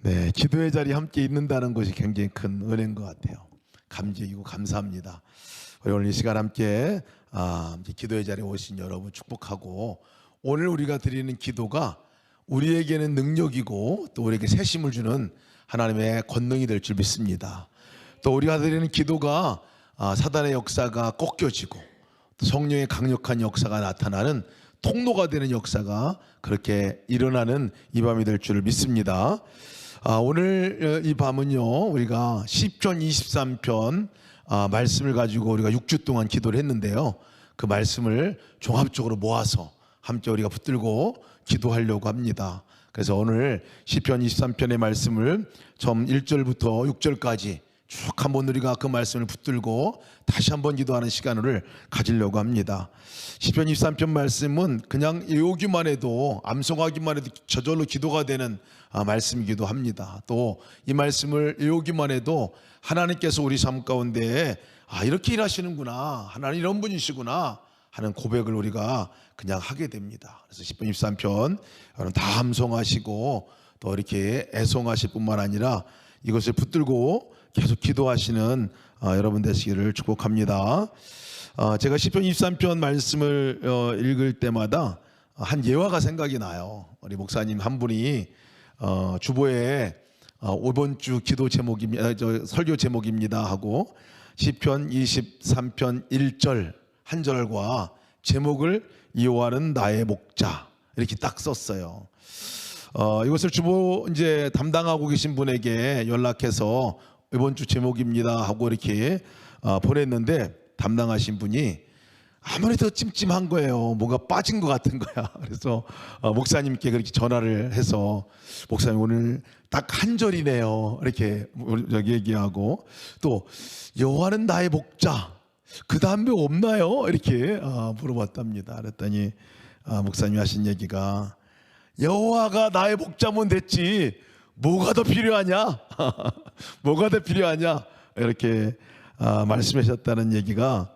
네, 기도의 자리에 함께 있는다는 것이 굉장히 큰 은혜인 것 같아요. 감격이고 감사합니다. 우리 오늘 이 시간 함께 이제 기도의 자리에 오신 여러분 축복하고, 오늘 우리가 드리는 기도가 우리에게는 능력이고 또 우리에게 새심을 주는 하나님의 권능이 될 줄 믿습니다. 또 우리가 드리는 기도가 사단의 역사가 꺾여지고 또 성령의 강력한 역사가 나타나는 통로가 되는 역사가 그렇게 일어나는 이 밤이 될 줄 믿습니다. 오늘 이 밤은요, 우리가 시편 23편 말씀을 가지고 우리가 6주 동안 기도를 했는데요, 그 말씀을 종합적으로 모아서 함께 우리가 붙들고 기도하려고 합니다. 그래서 오늘 시편 23편의 말씀을 처음 1절부터 6절까지 쭉 한번 우리가 그 말씀을 붙들고 다시 한번 기도하는 시간을 가지려고 합니다. 시편 23편 말씀은 그냥 외우기만 해도, 암송하기만 해도 저절로 기도가 되는 말씀이기도 합니다. 또 이 말씀을 외우기만 해도 하나님께서 우리 삶 가운데 이렇게 일하시는구나, 하나님 이런 분이시구나 하는 고백을 우리가 그냥 하게 됩니다. 그래서 시편 23편 여러분 다 암송하시고 또 이렇게 애송하실 뿐만 아니라 이것을 붙들고 계속 기도하시는 여러분 되시기를 축복합니다. 제가 시편 23편 말씀을 읽을 때마다 한 예화가 생각이 나요. 우리 목사님 한 분이 주보에 이번 주 기도 제목입니다, 설교 제목입니다 하고 시편 23편 1절 한 절과 제목을 여호와는 나의 목자 이렇게 딱 썼어요. 이것을 주보 이제 담당하고 계신 분에게 연락해서 이번 주 제목입니다 하고 이렇게 보냈는데, 담당하신 분이 아무래도 찜찜한 거예요. 뭐가 빠진 것 같은 거야. 그래서 목사님께 그렇게 전화를 해서, 목사님 오늘 딱 한 절이네요 이렇게 얘기하고, 또 여호와는 나의 목자 그 다음에 없나요? 이렇게 물어봤답니다. 그랬더니 목사님이 하신 얘기가, 여호와가 나의 목자면 됐지 뭐가 더 필요하냐 뭐가 더 필요하냐 이렇게 말씀하셨다는 얘기가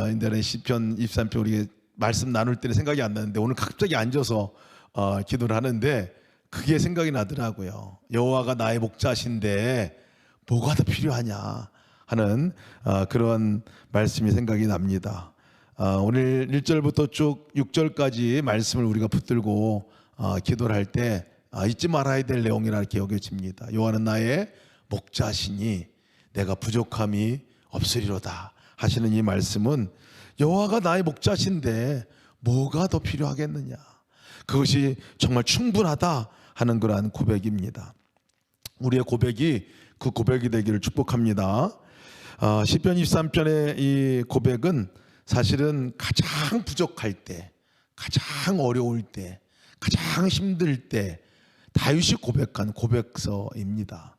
인터넷 시편 23편 우리 말씀 나눌 때는 생각이 안 나는데, 오늘 갑자기 앉아서 기도를 하는데 그게 생각이 나더라고요. 여호와가 나의 목자신데 뭐가 더 필요하냐 하는 그런 말씀이 생각이 납니다. 오늘 1절부터 쭉 6절까지 말씀을 우리가 붙들고 기도를 할 때 잊지 말아야 될 내용이라 이렇게 여겨집니다. 여호와는 나의 목자시니 내가 부족함이 없으리로다 하시는 이 말씀은, 여호와가 나의 목자신데 뭐가 더 필요하겠느냐, 그것이 정말 충분하다 하는 그러한 고백입니다. 우리의 고백이 그 고백이 되기를 축복합니다. 시편 23편의 이 고백은 사실은 가장 부족할 때, 가장 어려울 때, 가장 힘들 때 다윗이 고백한 고백서입니다.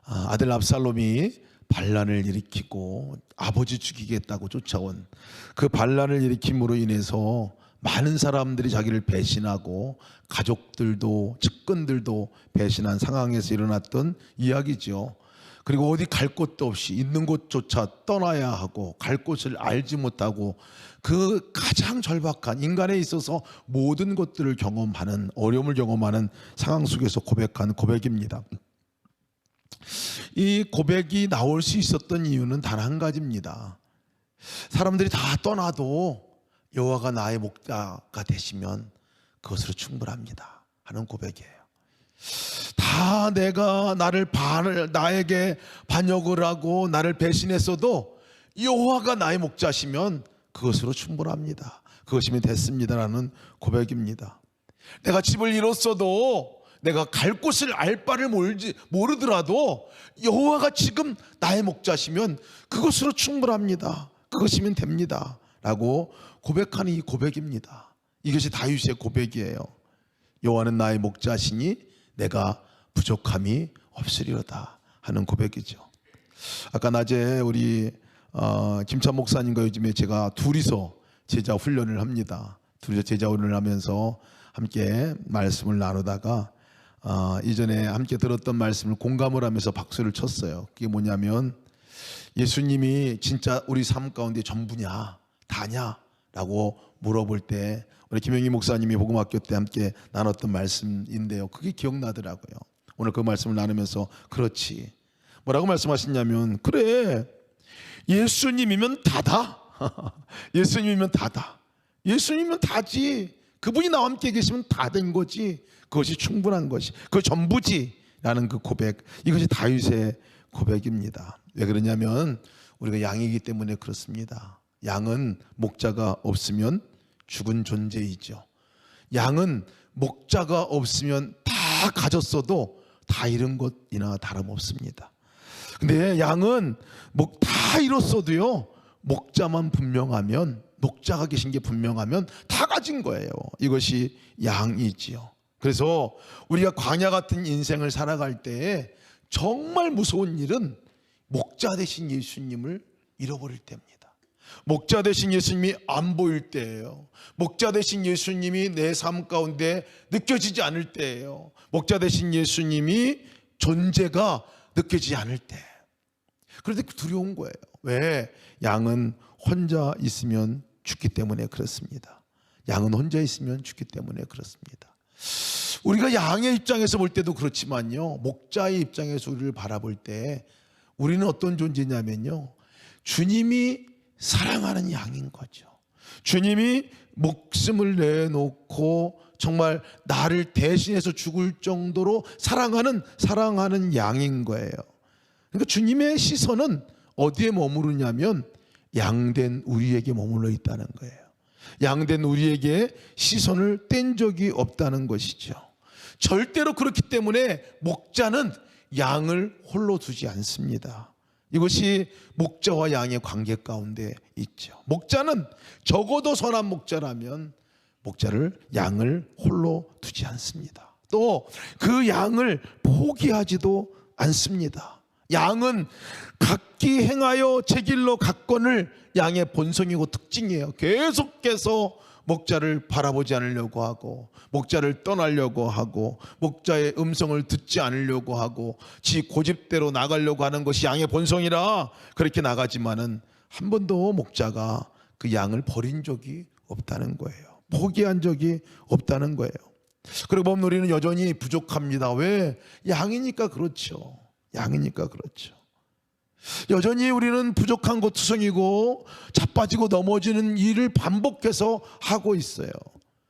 아들 압살롬이 반란을 일으키고 아버지 죽이겠다고 쫓아온 그 반란을 일으킴으로 인해서 많은 사람들이 자기를 배신하고 가족들도 측근들도 배신한 상황에서 일어났던 이야기죠. 그리고 어디 갈 곳도 없이 있는 곳조차 떠나야 하고 갈 곳을 알지 못하고 그 가장 절박한, 인간에 있어서 모든 것들을 경험하는, 어려움을 경험하는 상황 속에서 고백한 고백입니다. 이 고백이 나올 수 있었던 이유는 단 한 가지입니다. 사람들이 다 떠나도 여호와가 나의 목자가 되시면 그것으로 충분합니다 하는 고백이에요. 다 내가 나에게 반역을 하고 나를 배신했어도 여호와가 나의 목자시면 그것으로 충분합니다, 그것이면 됐습니다라는 고백입니다. 내가 집을 잃었어도, 내가 갈 곳을 알 바를 모르더라도 여호와가 지금 나의 목자시면 그것으로 충분합니다, 그것이면 됩니다 라고 고백하는 이 고백입니다. 이것이 다윗의 고백이에요. 여호와는 나의 목자시니 내가 부족함이 없으리로다 하는 고백이죠. 아까 낮에 우리 김찬 목사님과 요즘에 제가 둘이서 제자 훈련을 합니다. 둘이서 제자 훈련을 하면서 함께 말씀을 나누다가 이전에 함께 들었던 말씀을 공감을 하면서 박수를 쳤어요. 그게 뭐냐면, 예수님이 진짜 우리 삶 가운데 전부냐 다냐 라고 물어볼 때 우리 김영희 목사님이 복음학교 때 함께 나눴던 말씀인데요, 그게 기억나더라고요. 오늘 그 말씀을 나누면서 그렇지. 뭐라고 말씀하시냐면 그래, 예수님이면 다다. 예수님이면 다다. 예수님이면 다지. 그분이 나와 함께 계시면 다 된 거지. 그것이 충분한 것이, 그거 전부지 라는 그 고백, 이것이 다윗의 고백입니다. 왜 그러냐면 우리가 양이기 때문에 그렇습니다. 양은 목자가 없으면 죽은 존재이죠. 양은 목자가 없으면 다 가졌어도 다 잃은 것이나 다름없습니다. 근데 양은 다 잃었어도요, 목자만 분명하면, 목자가 계신 게 분명하면 다 가진 거예요. 이것이 양이지요. 그래서 우리가 광야 같은 인생을 살아갈 때 정말 무서운 일은 목자 되신 예수님을 잃어버릴 때입니다. 목자 되신 예수님이 안 보일 때예요. 목자 되신 예수님이 내 삶 가운데 느껴지지 않을 때예요. 목자 되신 예수님이 존재가 느껴지지 않을 때. 그런데 두려운 거예요. 왜? 양은 혼자 있으면 죽기 때문에 그렇습니다. 양은 혼자 있으면 죽기 때문에 그렇습니다. 우리가 양의 입장에서 볼 때도 그렇지만요, 목자의 입장에서 우리를 바라볼 때 우리는 어떤 존재냐면요, 주님이 사랑하는 양인 거죠. 주님이 목숨을 내놓고 정말 나를 대신해서 죽을 정도로 사랑하는 양인 거예요. 그러니까 주님의 시선은 어디에 머무르냐면 양된 우리에게 머물러 있다는 거예요. 양된 우리에게 시선을 뗀 적이 없다는 것이죠. 절대로 그렇기 때문에 목자는 양을 홀로 두지 않습니다. 이것이 목자와 양의 관계 가운데 있죠. 목자는 적어도 선한 목자라면 양을 홀로 두지 않습니다. 또 그 양을 포기하지도 않습니다. 양은 각기 행하여 제 길로 갔거늘 양의 본성이고 특징이에요. 계속해서 목자를 바라보지 않으려고 하고, 목자를 떠나려고 하고, 목자의 음성을 듣지 않으려고 하고, 지 고집대로 나가려고 하는 것이 양의 본성이라 그렇게 나가지만은 한 번도 목자가 그 양을 버린 적이 없다는 거예요. 포기한 적이 없다는 거예요. 그리고 보면 우리는 여전히 부족합니다. 왜? 양이니까 그렇죠. 양이니까 그렇죠. 여전히 우리는 부족한 것 투성이고 자빠지고 넘어지는 일을 반복해서 하고 있어요.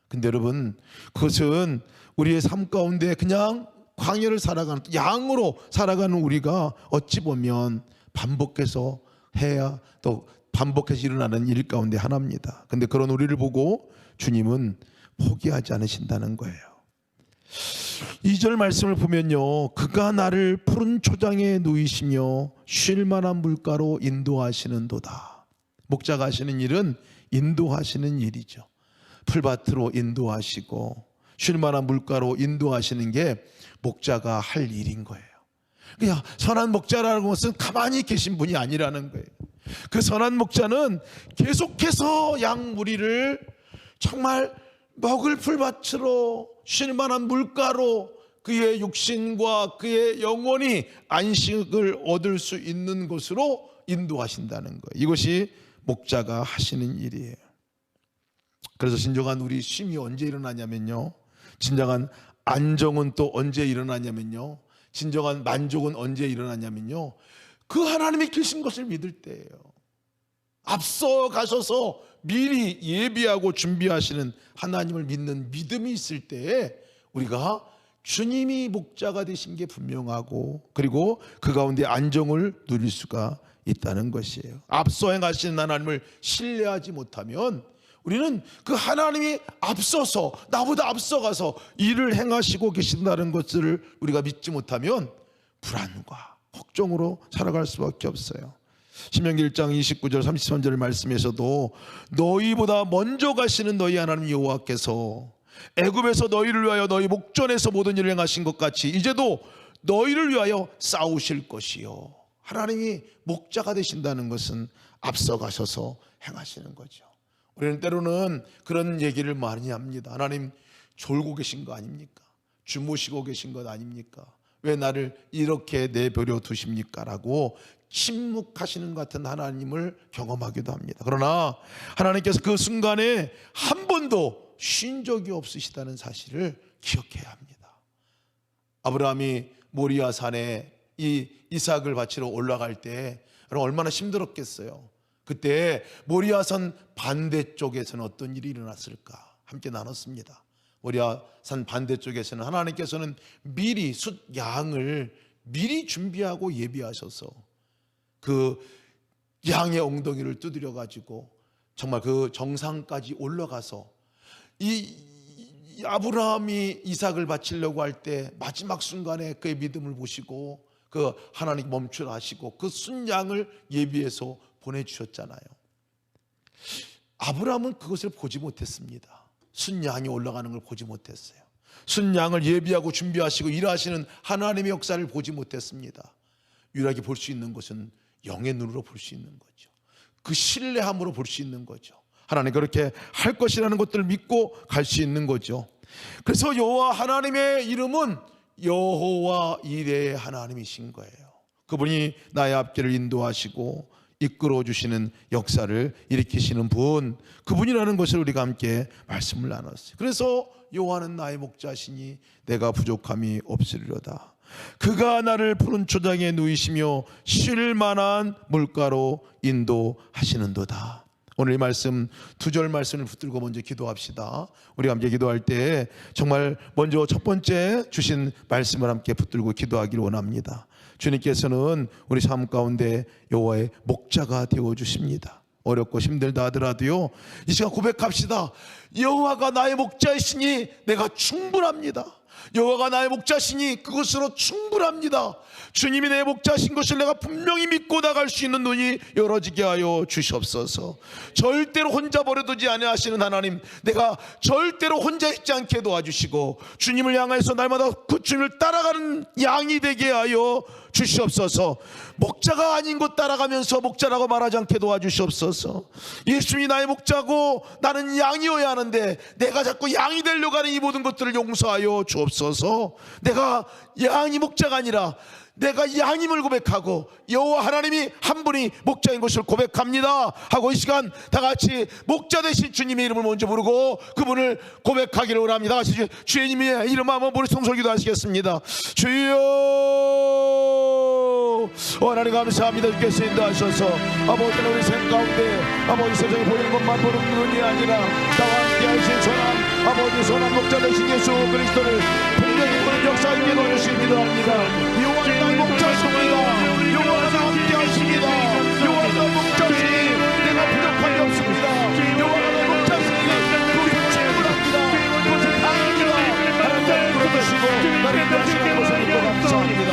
근데 여러분, 그것은 우리의 삶 가운데 그냥 광야를 살아가는, 양으로 살아가는 우리가 어찌 보면 반복해서 해야 또 반복해서 일어나는 일 가운데 하나입니다. 근데 그런 우리를 보고 주님은 포기하지 않으신다는 거예요. 2절 말씀을 보면요, 그가 나를 푸른 초장에 누이시며 쉴 만한 물가로 인도하시는도다. 목자가 하시는 일은 인도하시는 일이죠. 풀밭으로 인도하시고 쉴 만한 물가로 인도하시는 게 목자가 할 일인 거예요. 그냥 선한 목자라는 것은 가만히 계신 분이 아니라는 거예요. 그 선한 목자는 계속해서 양 무리를 정말 먹을 풀밭으로 쉴 만한 물가로 그의 육신과 그의 영혼이 안식을 얻을 수 있는 곳으로 인도하신다는 거예요. 이것이 목자가 하시는 일이에요. 그래서 진정한 우리 쉼이 언제 일어나냐면요, 진정한 안정은 또 언제 일어나냐면요, 진정한 만족은 언제 일어나냐면요, 그 하나님이 계신 것을 믿을 때예요. 앞서 가셔서 미리 예비하고 준비하시는 하나님을 믿는 믿음이 있을 때에 우리가 주님이 목자가 되신 게 분명하고, 그리고 그 가운데 안정을 누릴 수가 있다는 것이에요. 앞서 행하시는 하나님을 신뢰하지 못하면 우리는 그 하나님이 앞서서, 나보다 앞서가서 일을 행하시고 계신다는 것을 우리가 믿지 못하면 불안과 걱정으로 살아갈 수밖에 없어요. 신명기 1장 29절 33절 말씀에서도 너희보다 먼저 가시는 너희 하나님 여호와께서 애굽에서 너희를 위하여 너희 목전에서 모든 일을 행하신 것 같이 이제도 너희를 위하여 싸우실 것이요. 하나님이 목자가 되신다는 것은 앞서가셔서 행하시는 거죠. 우리는 때로는 그런 얘기를 많이 합니다. 하나님 졸고 계신 거 아닙니까? 주무시고 계신 것 아닙니까? 왜 나를 이렇게 내버려 두십니까? 라고 침묵하시는 것 같은 하나님을 경험하기도 합니다. 그러나 하나님께서 그 순간에 한 번도 쉰 적이 없으시다는 사실을 기억해야 합니다. 아브라함이 모리아 산에 이 이삭을 바치러 올라갈 때 얼마나 힘들었겠어요. 그때 모리아 산 반대쪽에서는 어떤 일이 일어났을까? 함께 나눴습니다. 모리아 산 반대쪽에서는 하나님께서는 미리 숫 양을 미리 준비하고 예비하셔서 그 양의 엉덩이를 두드려 가지고 정말 그 정상까지 올라가서 이 아브라함이 이삭을 바치려고 할 때 마지막 순간에 그의 믿음을 보시고 그 하나님 멈추라 하시고 그 순양을 예비해서 보내주셨잖아요. 아브라함은 그것을 보지 못했습니다. 순양이 올라가는 걸 보지 못했어요. 순양을 예비하고 준비하시고 일하시는 하나님의 역사를 보지 못했습니다. 유일하게 볼 수 있는 것은 영의 눈으로 볼 수 있는 거죠. 그 신뢰함으로 볼 수 있는 거죠. 하나님 그렇게 할 것이라는 것들을 믿고 갈 수 있는 거죠. 그래서 여호와 하나님의 이름은 여호와 이레의 하나님이신 거예요. 그분이 나의 앞길을 인도하시고 이끌어 주시는 역사를 일으키시는 분, 그분이라는 것을 우리가 함께 말씀을 나눴어요. 그래서 여호와는 나의 목자시니 내가 부족함이 없으리로다. 그가 나를 푸른 초장에 누이시며 쉴 만한 물가로 인도하시는도다. 오늘 이 말씀 두 절 말씀을 붙들고 먼저 기도합시다. 우리가 함께 기도할 때 정말 먼저 첫 번째 주신 말씀을 함께 붙들고 기도하기를 원합니다. 주님께서는 우리 삶 가운데 여호와의 목자가 되어 주십니다. 어렵고 힘들다 하더라도요, 이 시간 고백합시다. 여호와가 나의 목자이시니 내가 충분합니다. 여호와가 나의 목자시니 그것으로 충분합니다. 주님이 내 목자신 것을 내가 분명히 믿고 나갈 수 있는 눈이 열어지게 하여 주시옵소서. 절대로 혼자 버려두지 아니하시는 하나님, 내가 절대로 혼자 있지 않게 도와주시고 주님을 향해서 날마다 그 주님을 따라가는 양이 되게 하여 주시옵소서. 목자가 아닌 곳 따라가면서 목자라고 말하지 않게 도와주시옵소서. 예수님이 나의 목자고 나는 양이어야 하는데 내가 자꾸 양이 되려고 하는 이 모든 것들을 용서하여 주옵소서. 내가 양이 목자가 아니라 내가 양임을 고백하고 여호와 하나님이 한 분이 목자인 것을 고백합니다 하고 이 시간 다 같이 목자 되신 주님의 이름을 먼저 부르고 그분을 고백하기를 원합니다. 같이 주님의 이름 한번 머릿속으로 기도하시겠습니다. 주여, 하나님 감사합니다. 주께서 인도하셔서 아버지 우리 생 가운데 아버지 세상에 보이는 것만 보는 눈이 아니라 나와 함께 하신 선한 아버지 선한 목자 되신 예수 그리스도를 분명히 보는 역사 있게 넣어주시기 기도합니다. 여호와는 나의 목자십니다. 여호와는 나와 함께 하십니다. 여호와는 나의 목자시니 내가 부족함이 없습니다. 여호와는 나의 목자시니 그것은 충분합니다. 그것은 다행입니다. 하나님 불러주시고 나를 인도하시는 것을 믿고 감사합니다.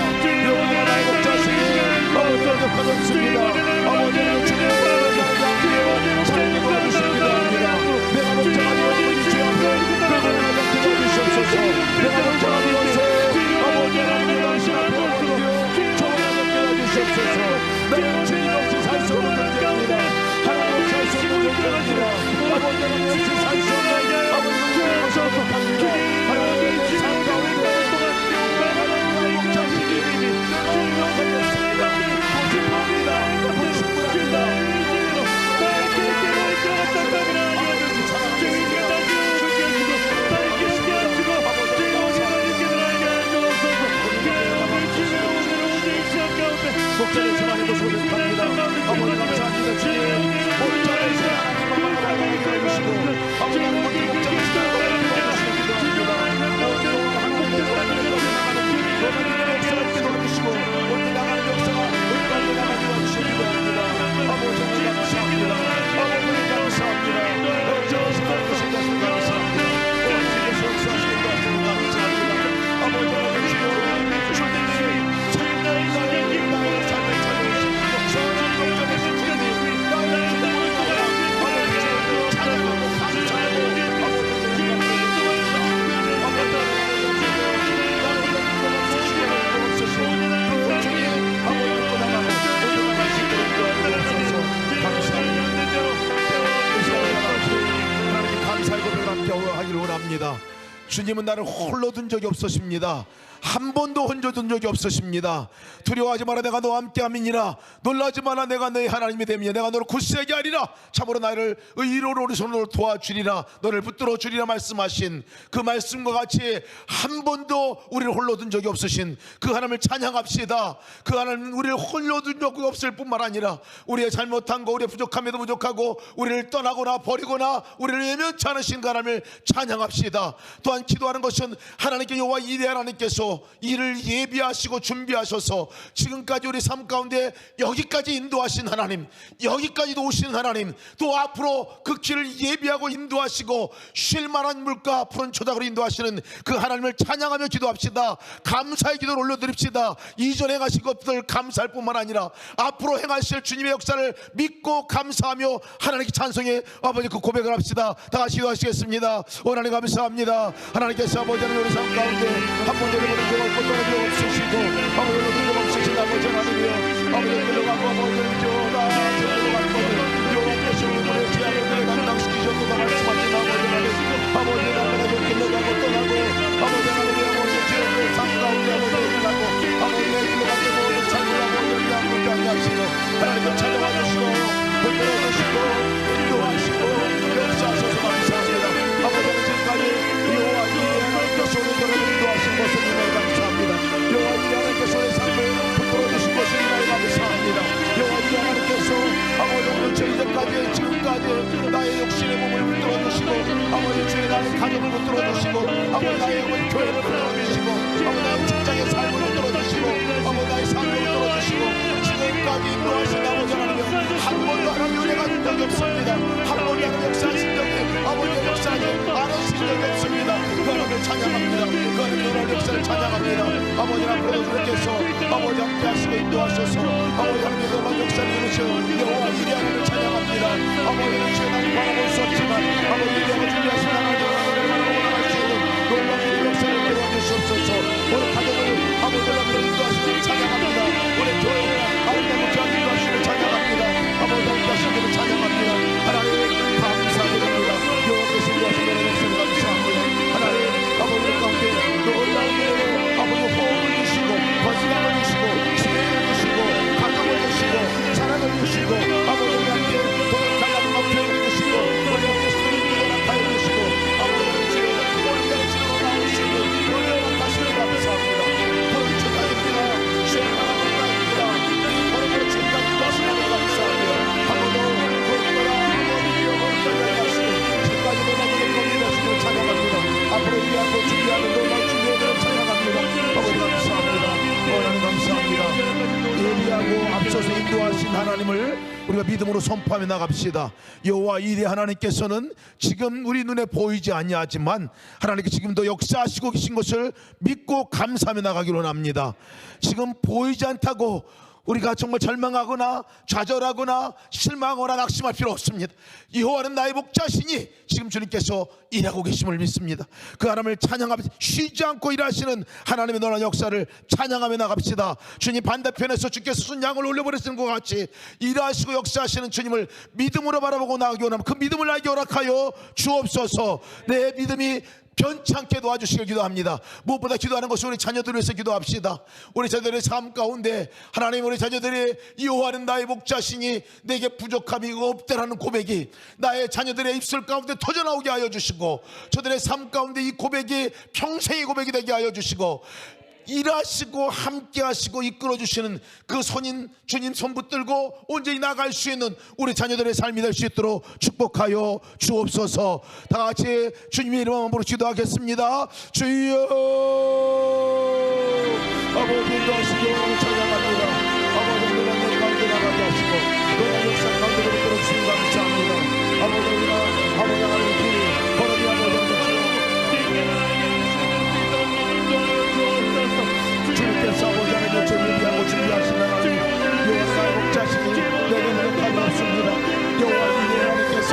여호와가 나의 목자시니 아버지 부족함이 없습니다. 아버지는 주님의 부르짖는 자에게 사랑에 도와주시기도 합니다. 내가 목자가 되어서 이 죄 앞에 그분을 하게 도와주시옵소서. 내가 목자가 되어서 아버지 하나님의 당신 앞에 어머니여 정하게 도와주시옵소서. 나는 주님 없이 살 수 없는 존재입니다. 하나님 없이 살 수 없는 존재입니다. 아버지 하나님 없이 살 수 없는 아버지 주님 없이 어떡합니다. 하나님의 삶 가운데 하나님의 목자시니 내가 올라가겠습니다. 고집합니다. 고집합니다. 목자를 하나님도 소백합니다. 아버지 감사합니다. 주님 목자를 하나님만 바라보게 해주시고 아버지 하나님께 목자를 도와주시기도 합니다. 아버지 한국에 나가는 역사를 도와주시고 오늘 나가는 역사가 은발로 나가게 도와주시기도 합니다. 아버지 감사합니다. 아버지 감사합니다. 어쩌서 감사합니다. 감사합니다. 주님께서 역사하시는 것을 감사합니다. 아버지 주여 주님이 나의 삶을 찾으시고 선한 목자되신 주님이 나의 주님을 따라 아버지를 찬양하고 감사하고 감사하고 하기를 원합니다. 주님은 나를 홀로 둔 적이 없으십니다. 한 번도 혼자둔 적이 없으십니다. 두려워하지 마라, 내가 너와 함께 함이니라. 놀라지 마라, 내가 너의 하나님이 됨이니 내가 너를 굳세게 하리라. 참으로 나를 의로 오른손으로 도와주리라. 너를 붙들어 주리라 말씀하신 그 말씀과 같이 한 번도 우리를 홀로 둔 적이 없으신 그 하나님을 찬양합시다. 그 하나님은 우리를 홀로 둔 적이 없을 뿐만 아니라 우리의 잘못한 거, 우리의 부족함에도 부족하고 우리를 떠나거나 버리거나 우리를 외면치 않으신 그 하나님을 찬양합시다. 또한 기도하는 것은 하나님께 여호와 이레 하나님께서 이를 예비하시고 준비하셔서 지금까지 우리 삶 가운데 여기까지 인도하신 하나님, 여기까지도 오시는 하나님, 또 앞으로 그 길을 예비하고 인도하시고 쉴만한 물가 푸른 초작으로 인도하시는 그 하나님을 찬양하며 기도합시다. 감사의 기도를 올려드립시다. 이전에 행하신 것들 감사할 뿐만 아니라 앞으로 행하실 주님의 역사를 믿고 감사하며 하나님께 찬송해 아버지 그 고백을 합시다. 다 같이 기도하시겠습니다. 하나님 감사합니다. 하나님께서 아버지 우리 삶 가운데 한 번도 우리를 적 없고 떠난 적 없으시고 아버지 우리를 적 없으신 아버지 하나님이여 아버지 들어가고 아버지 저나 들어가고 여호와께서 우리의 죄악을 감당시키셨고 다 말씀하신 아버지 하나님 아버지 나라가 좋게 들어가고 떠나고 아버지 하나님의 아버지 죄악을 삶 가운데 아버지 일어나고 아버지의 들어가게 모든 삶을 아버지 양육하게 하시고 하나님께 찾아와 주시고 붙들어 주시고 인도하시고 역사하셔서 감사합니다. 아버지는 지금까지 여호와 이레 하나님께서 우리들을 인도하신 것을 인하여 감사합니다. 여호와 이레 하나님께서 우리의 삶을 붙들어 주신 것을 인하여 감사합니다. 여호와 이레 하나님께서 아버지는 저희들까지 지금까지 나의 욕심의 몸을 붙들어 주시고 아버지 주의 나의 가정을 붙들어 주시고 아버지 나의 교회를 붙들어 주시고 아버지 나의 직장의 삶을 붙들어 주시고 아버지 나의 삶을 붙들어 주시고 지금까지 인도하신 아버지 하나님 한 번도 하나님 은혜가 준 적이 없습니다. 한 번도 하나님 역사하신 적이 아버지의 역사하지 않으신 적이 없습니다. 그 하나님을 찬양합니다. 그 하나님의 역사를 찬양합니다. 아버지 앞으로도 주님께서 아버지 함께 하시고 인도하셔서 아버지 하나님의 놀라운 역사를 이루시어 여호와 이레 하나님을 찬양합니다. 아버지는 주의 나를 바라볼 수 없지만 아버지 이레가 준비하신 하나님을 바라볼 수 있는 놀라운 역사를 이루어 주시옵소서. 우리 가족을 아버지 하나님을 인도하시기를 찬양합니다. 우리 교회를 아름다운 자를 인도하시기를 찬양합니다. 아버지 함께 하시기를 찬양합니다. 하나님 감사드립니다. 여호와께서 인도하시는 역사를 감사합니다. 하나님 아버지 가운데 놀라운 은혜로 아버지 호흡을 주시고 건강을 주시고 지혜를 주시고 가정을 주시고 사랑을 주시고 아버지 함께 도덕하는 목표를 주시고 우리 함께 스토리를 허락하여 주시고 아버지 우리가 지금 나올 수 있는 은혜를 허락하시니 감사합니다. 그런 축하드립니다. 시원한 축하드립니다. 이 걸음으로 지금까지 하시는 걸 감사합니다. 아버지 그것보다 아버지 영원까지 하시고 지금까지 놀라운 건강하시고 찬양합니다. 앞으로 위하고 준비하는 놀라운 준비를 찬양합니다. 아버지 감사합니다. 하나님 감사합니다. 예비하고 앞서서 인도하신 하나님을 우리가 믿음으로 선포하며 나갑시다. 여호와 이레 하나님께서는 지금 우리 눈에 보이지 아니하지만 하나님께 지금도 역사하시고 계신 것을 믿고 감사하며 나가기로 합니다. 지금 보이지 않다고 우리가 정말 절망하거나 좌절하거나 실망하거나 낙심할 필요 없습니다. 여호와는 나의 목자시니 지금 주님께서 일하고 계심을 믿습니다. 그 하나님을 찬양하며 쉬지 않고 일하시는 하나님의 놀라운 역사를 찬양하며 나갑시다. 주님 반대편에서 주께서 순 양을 올려버리시는 것 같이 일하시고 역사하시는 주님을 믿음으로 바라보고 나가기 원하면 그 믿음을 나에게 허락하여 주옵소서. 내 믿음이 변찮게 도와주시길 기도합니다. 무엇보다 기도하는 것은 우리 자녀들을 위해서 기도합시다. 우리 자녀들의 삶 가운데 하나님 우리 자녀들이 여호와는 나의 목자시니 내게 부족함이 없다라는 고백이 나의 자녀들의 입술 가운데 터져나오게 하여 주시고 저들의 삶 가운데 이 고백이 평생의 고백이 되게 하여 주시고 일하시고 함께 하시고 이끌어 주시는 그 손인 주님 손 붙들고 온전히 나갈 수 있는 우리 자녀들의 삶이 될 수 있도록 축복하여 주옵소서. 다 같이 주님의 이름으로 기도하겠습니다. 주여 아버지 인도하시고 찬양합니다. 아버지 하나님 가운데 나가게 하시고 너의 역사 가운데 이끌어 주시니 감사합니다. 아버지 우리가 아버지 하나님의 길 걸어기 아버지 주님께서 아버지 하나님의 준비하고 준비하신 하나님 여호와의 목자시니 내게 능력함이 없습니다. 여호와 이레 하나님께서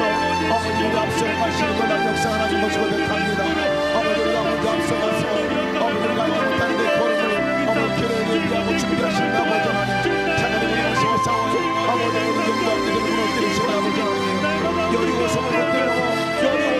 아버지 우리가 앞서 가시는 놀라운 역사 하나님 모시고 백합니다. 아버지 우리가 먼저 앞서가서 아버지 우리가 알지 못하는 데 걸음을 아버지 교회에 예비하고 준비하신 아버지 하나님 하나님 우리 역사와 싸워요. 아버지 우리 경주할 때도 무너뜨리시는 아버지 하나님 여리고 성을 못 들고 여리고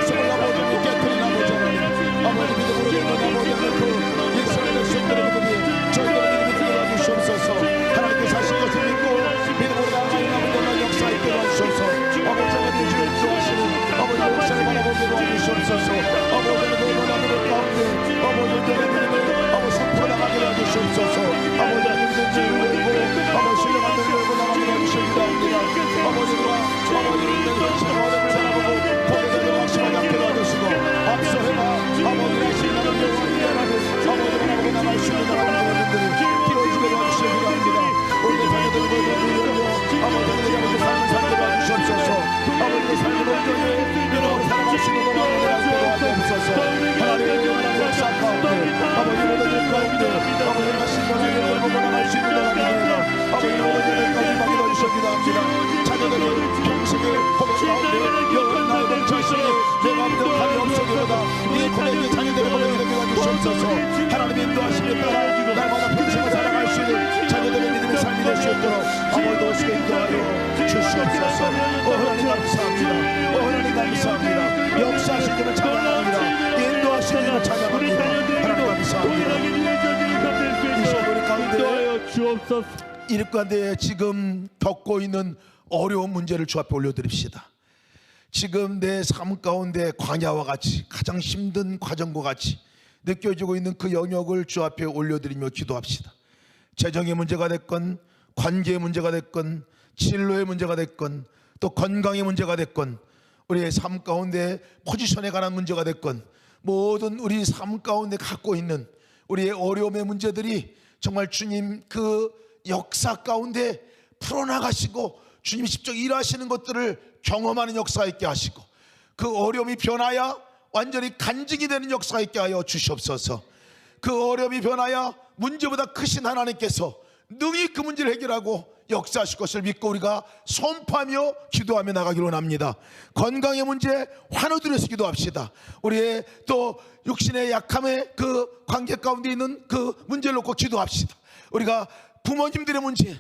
주옵소서. 하나님의 인도하심에 따라 날마다 평생을 살아갈 수 있는 자녀들의 믿음의 삶이 될 수 있도록 아버지 도우시게 인도하여 주시옵소서. 하나님 감사합니다. 하나님 감사합니다. 역사하신 분을 찬양합니다. 인도하신 분을 찬양합니다. 하나님 감사합니다. 이 시간 가운데 이를 가운데 지금 겪고 있는 어려운 문제를 주 앞에 올려드립시다. 지금 내 삶 가운데 광야와 같이 가장 힘든 과정과 같이 느껴지고 있는 그 영역을 주 앞에 올려드리며 기도합시다. 재정의 문제가 됐건, 관계의 문제가 됐건, 진로의 문제가 됐건, 또 건강의 문제가 됐건, 우리의 삶 가운데 포지션에 관한 문제가 됐건, 모든 우리 삶 가운데 갖고 있는 우리의 어려움의 문제들이 정말 주님 그 역사 가운데 풀어나가시고 주님이 직접 일하시는 것들을 경험하는 역사 있게 하시고 그 어려움이 변하여 완전히 간증이 되는 역사 있게 하여 주시옵소서. 그 어려움이 변하여 문제보다 크신 하나님께서 능히 그 문제를 해결하고 역사하실 것을 믿고 우리가 선포하며 기도하며 나가기로 원합니다. 건강의 문제 환호드려서 기도합시다. 우리의 또 육신의 약함의 그 관계 가운데 있는 그 문제를 놓고 기도합시다. 우리가 부모님들의 문제,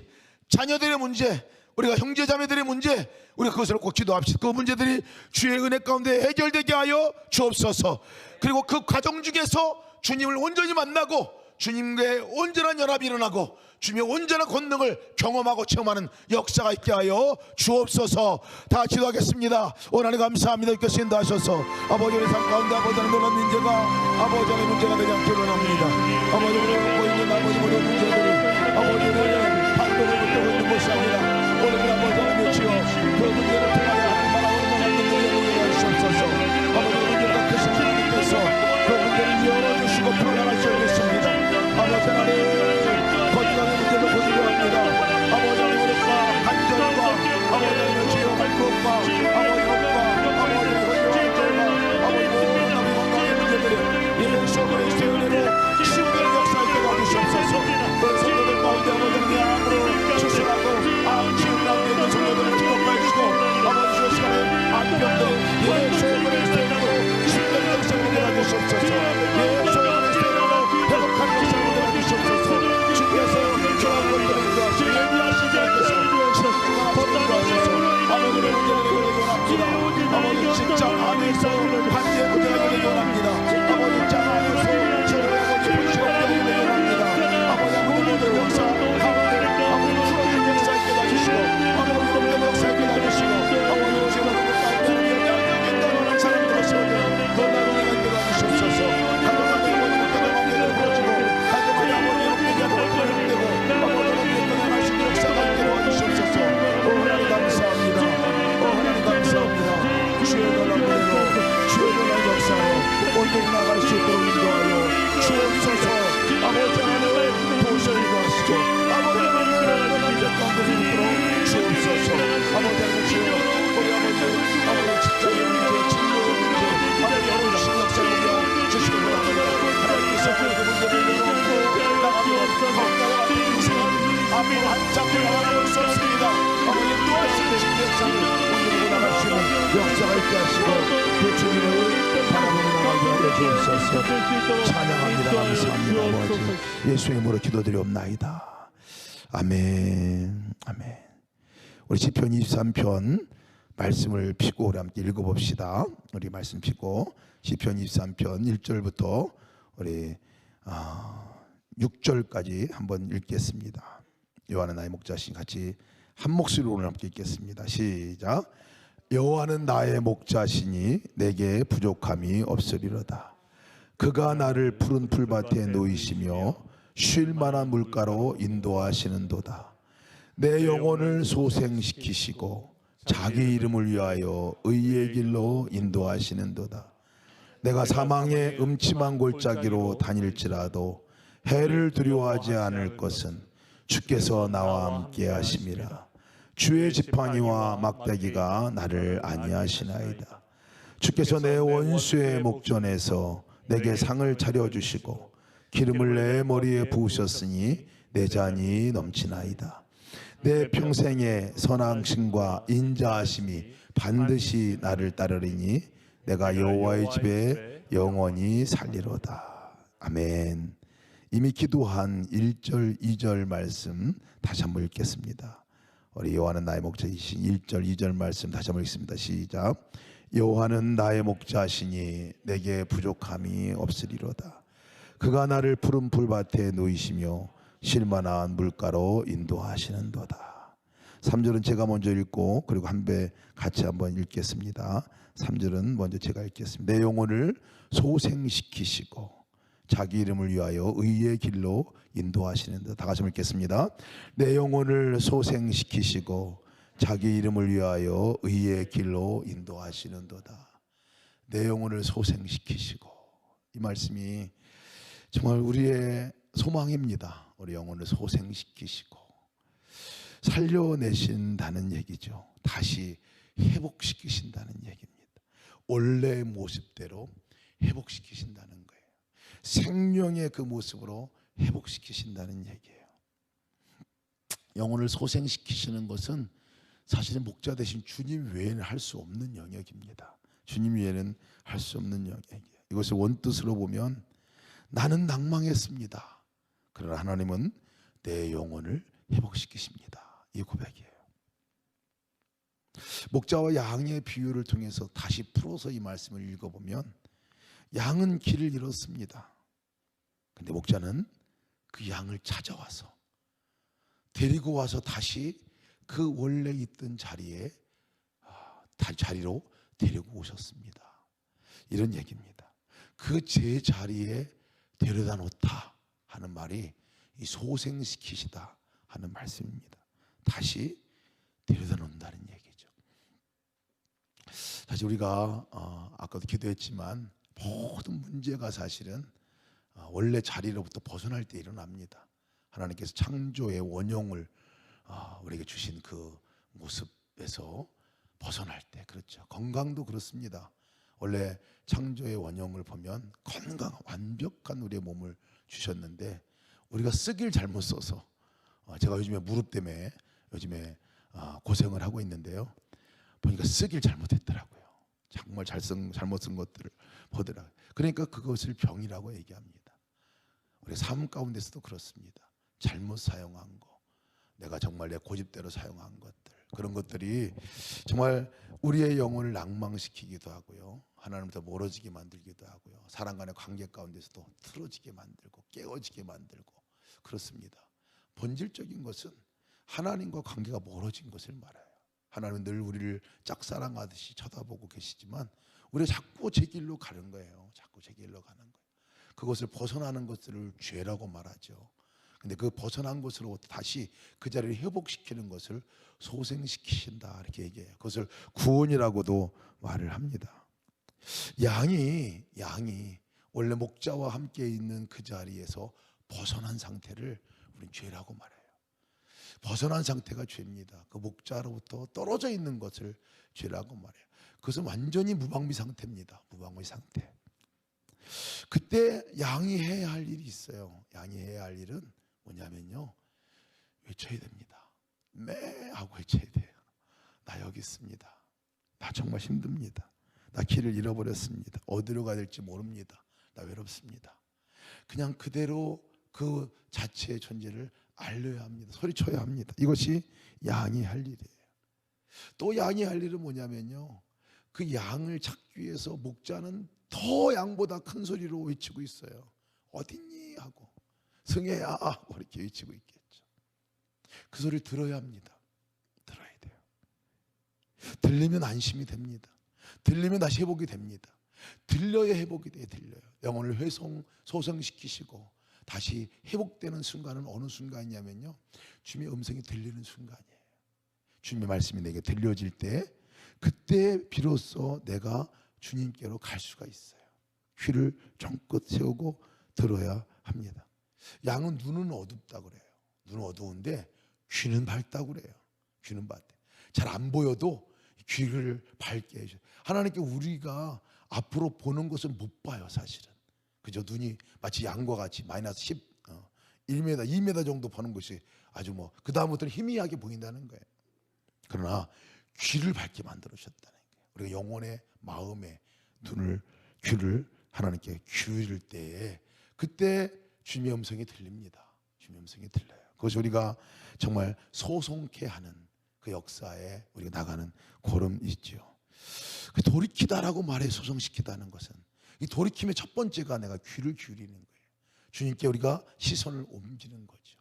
자녀들의 문제, 우리가 형제자매들의 문제, 우리가 그것을 놓고 기도합시다. 그 문제들이 주의 은혜 가운데 해결되게 하여 주옵소서. 그리고 그 과정 중에서 주님을 온전히 만나고 주님과의 온전한 연합이 일어나고 주님의 온전한 권능을 경험하고 체험하는 역사가 있게 하여 주옵소서. 다 기도하겠습니다. 하나님 감사합니다. 이렇게 인도하셔서 아버지의 삶 가운데 아버지의 놀란 문제가 아버지의 문제가 되지 않게 원합니다. 아버지를 갖고 있는 아버지의 문제들을 아버지를 반동을 붙들고 있는 것이 아니라 오늘 아버지의 주여 그 문제를 통하여 하나님을 원하는 능력을 주옵소서. 아버지의 문제가 크신 하나님께서 그 문제를 열어주시고 풀어나갈 수 있겠습니다. 아버지 하나님 건강의 문제도 보시려 합니다. 아버지 하나님과 간절과 아버지 하나님의 주여 발톱과 아버지 것과 아버지 건강과 아버지 모든 나의 건강의 문제들을 예수의 은혜로 치유되는 역사 있게 도와주시옵소서. 그 성도들 가운데 아버지 하나님의 암으로 추수하고 암 치유 가운데 있는 성도들을 기록하여 주시고 아버지 주의 시간에 암병들이 예수의 은혜로 치유되는 역사 있게 도와주시옵소서. 예수의 은혜로 회복하는 역사 있게 도와주시옵소서. 주께서 저런 것들을 인도하시고 예비하시지 않겠소. 인도하셔서 아버지의 문제를 해결하기 원합니다. 아버지 직장 안에서 관계 문제가 해결하기 원합니다. 아버지 직장 안에서 저의 아버지 불신없게 해결하기 원합니다. 아버지 모든 역사 가운데 아버지 풀어진 역사 있게 해주시고 아버지 모든 역사 있게 해주시고 아버지 제가 그 가운데 양양에 사람들을 세우며 그 나라를 만들어 주시옵소서. 가정안에 모든 가정 관계를 풀어주고 가정안에 아버지 영계가 풀어주고 아버지 영계 끊어갈 수 있는 역사가 있게 도와주시옵소서. 하나님 감사합니다. 하나님 감사합니다. 주의 놀라운 은혜로 주의 놀라운 역사로 온전히 나갈 수 있도록 인도하여 주옵소서. 아버지 하나님 도우셔 인도하시고 아버지 하나님 놀라운 가운데 있도록 주옵소서. 아버지 하나님 주여 우리 아버지 직장의 문제, 진로의 문제 아버지 열어주신 역사를 주시기 원합니다. 하나님께서 그 문제를 열어놓고 나가면 건강과 인생 앞으로 한참을 나가볼 수 없습니다. 아버지 인도하시는 주의 역사를 온전히 나갈 수 있는 역사가 있게 하시고 그 주님을 바라보는 나가게 하여 주옵소서. 찬양합니다. 감사합니다. 아버지 예수의 이름으로 기도드리옵나이다. 아멘. 아멘. 우리 시편 23편 말씀을 펴고 우리 함께 읽어봅시다. 우리 말씀 펴고 시편 23편 1절부터 우리 6절까지 한번 읽겠습니다. 여호와는 나의 목자시니 같이 한 목소리로 오늘 함께 읽겠습니다. 시작. 여호와는 나의 목자시니 내게 부족함이 없으리로다. 그가 나를 푸른 풀밭에 놓이시며 쉴 만한 물가로 인도하시는도다. 내 영혼을 소생시키시고 자기 이름을 위하여 의의 길로 인도하시는도다. 내가 사망의 음침한 골짜기로 다닐지라도 해를 두려워하지 않을 것은 주께서 나와 함께 하심이라. 주의 지팡이와 막대기가 나를 안위하시나이다. 주께서 내 원수의 목전에서 내게 상을 차려주시고 기름을 내 머리에 부으셨으니 내 잔이 넘치나이다. 내 평생의 선앙심과 인자하심이 반드시 나를 따르리니 내가 여호와의 집에 영원히 살리로다. 아멘. 이미 기도한 1절, 2절 말씀 다시 한번 읽겠습니다. 우리 여호와는 나의 목자이신 1절, 2절 말씀 다시 한번 읽습니다. 시작. 여호와는 나의 목자시니 내게 부족함이 없으리로다. 그가 나를 푸른 풀밭에 누이시며 쉴만한 물가로 인도하시는도다. 3절은 제가 먼저 읽고 그리고 한 배 같이 한번 읽겠습니다. 3절은 먼저 제가 읽겠습니다. 내 영혼을 소생시키시고 자기 이름을 위하여 의의 길로 인도하시는도다. 다 같이 읽겠습니다. 내 영혼을 소생시키시고 자기 이름을 위하여 의의 길로 인도하시는도다. 내 영혼을 소생시키시고, 이 말씀이 정말 우리의 소망입니다. 우리 영혼을 소생시키시고 살려내신다는 얘기죠. 다시 회복시키신다는 얘기입니다. 원래의 모습대로 회복시키신다는 거예요. 생명의 그 모습으로 회복시키신다는 얘기예요. 영혼을 소생시키시는 것은 사실은 목자 되신 주님 외에는 할 수 없는 영역입니다. 주님 외에는 할 수 없는 영역이에요. 이것을 원뜻으로 보면 나는 낭망했습니다. 그러나 하나님은 내 영혼을 회복시키십니다. 이 고백이에요. 목자와 양의 비유를 통해서 다시 풀어서 이 말씀을 읽어보면 양은 길을 잃었습니다. 근데 목자는 그 양을 찾아와서 데리고 와서 다시 그 원래 있던 자리로 데리고 오셨습니다. 이런 얘기입니다. 그 제 자리에 데려다 놓다 하는 말이 이 소생시키시다 하는 말씀입니다. 다시 데려다 놓는다는 얘기죠. 사실 우리가 아까도 기도했지만 모든 문제가 사실은 원래 자리로부터 벗어날 때 일어납니다. 하나님께서 창조의 원형을 우리에게 주신 그 모습에서 벗어날 때, 그렇죠. 건강도 그렇습니다. 원래 창조의 원형을 보면 건강, 완벽한 우리의 몸을 주셨는데 우리가 쓰길 잘못 써서 제가 요즘에 무릎 때문에 요즘에 고생을 하고 있는데요. 보니까 쓰길 잘못했더라고요. 정말 잘못 쓴 것들을 보더라고요. 그러니까 그것을 병이라고 얘기합니다. 우리 삶 가운데서도 그렇습니다. 잘못 사용한 거, 내가 정말 내 고집대로 사용한 것들, 그런 것들이 정말 우리의 영혼을 낭망시키기도 하고요, 하나님부터 멀어지게 만들기도 하고요, 사람 간의 관계 가운데서도 틀어지게 만들고 깨어지게 만들고 그렇습니다. 본질적인 것은 하나님과 관계가 멀어진 것을 말해요. 하나님은 늘 우리를 짝사랑하듯이 쳐다보고 계시지만 우리가 자꾸 제 길로 가는 거예요. 자꾸 제 길로 가는 거예요. 그것을 벗어나는 것들을 죄라고 말하죠. 근데 그 벗어난 것으로 다시 그 자리를 회복시키는 것을 소생시키신다 이렇게 얘기해요. 그것을 구원이라고도 말을 합니다. 양이 원래 목자와 함께 있는 그 자리에서 벗어난 상태를 우리는 죄라고 말해요. 벗어난 상태가 죄입니다. 그 목자로부터 떨어져 있는 것을 죄라고 말해요. 그것은 완전히 무방비 상태입니다. 무방비 상태. 그때 양이 해야 할 일이 있어요. 양이 해야 할 일은 뭐냐면요, 외쳐야 됩니다. 매 하고 외쳐야 돼요. 나 여기 있습니다. 나 정말 힘듭니다. 나 길을 잃어버렸습니다. 어디로 가야 될지 모릅니다. 나 외롭습니다. 그냥 그대로 그 자체의 존재를 알려야 합니다. 소리쳐야 합니다. 이것이 양이 할 일이에요. 또 양이 할 일은 뭐냐면요, 그 양을 찾기 위해서 목자는 더 양보다 큰 소리로 외치고 있어요. 어딨니? 하고 승혜야 하고 이렇게 외치고 있겠죠. 그 소리를 들어야 합니다. 들어야 돼요. 들리면 안심이 됩니다. 들리면 다시 회복이 됩니다. 들려야 회복이 돼요. 들려요. 영혼을 소생시키시고 다시 회복되는 순간은 어느 순간이냐면요, 주님의 음성이 들리는 순간이에요. 주님의 말씀이 내게 들려질 때, 그때 비로소 내가 주님께로 갈 수가 있어요. 귀를 정껏 세우고 들어야 합니다. 양은 눈은 어둡다 그래요. 눈은 어두운데 귀는 밝다 그래요. 귀는 밝대. 잘 안 보여도 귀를 밝게 해줘요. 하나님께 우리가 앞으로 보는 것은 못 봐요, 사실은. 그죠? 눈이 마치 양과 같이 마이너스 1m, 2m 정도 보는 것이 아주 그 다음부터는 희미하게 보인다는 거예요. 그러나 귀를 밝게 만들어 주셨다는 거예요. 우리가 영혼의 마음의 눈을, 귀를 하나님께 기울일 때에 그때 주님의 음성이 들립니다. 주님의 음성이 들려요. 그것이 우리가 정말 소송케 하는 그 역사에 우리가 나가는 보람이 있죠. 돌이키다라고 말해 소송시키다는 것은 이 돌이킴의 첫 번째가 내가 귀를 기울이는 거예요. 주님께 우리가 시선을 옮기는 거죠.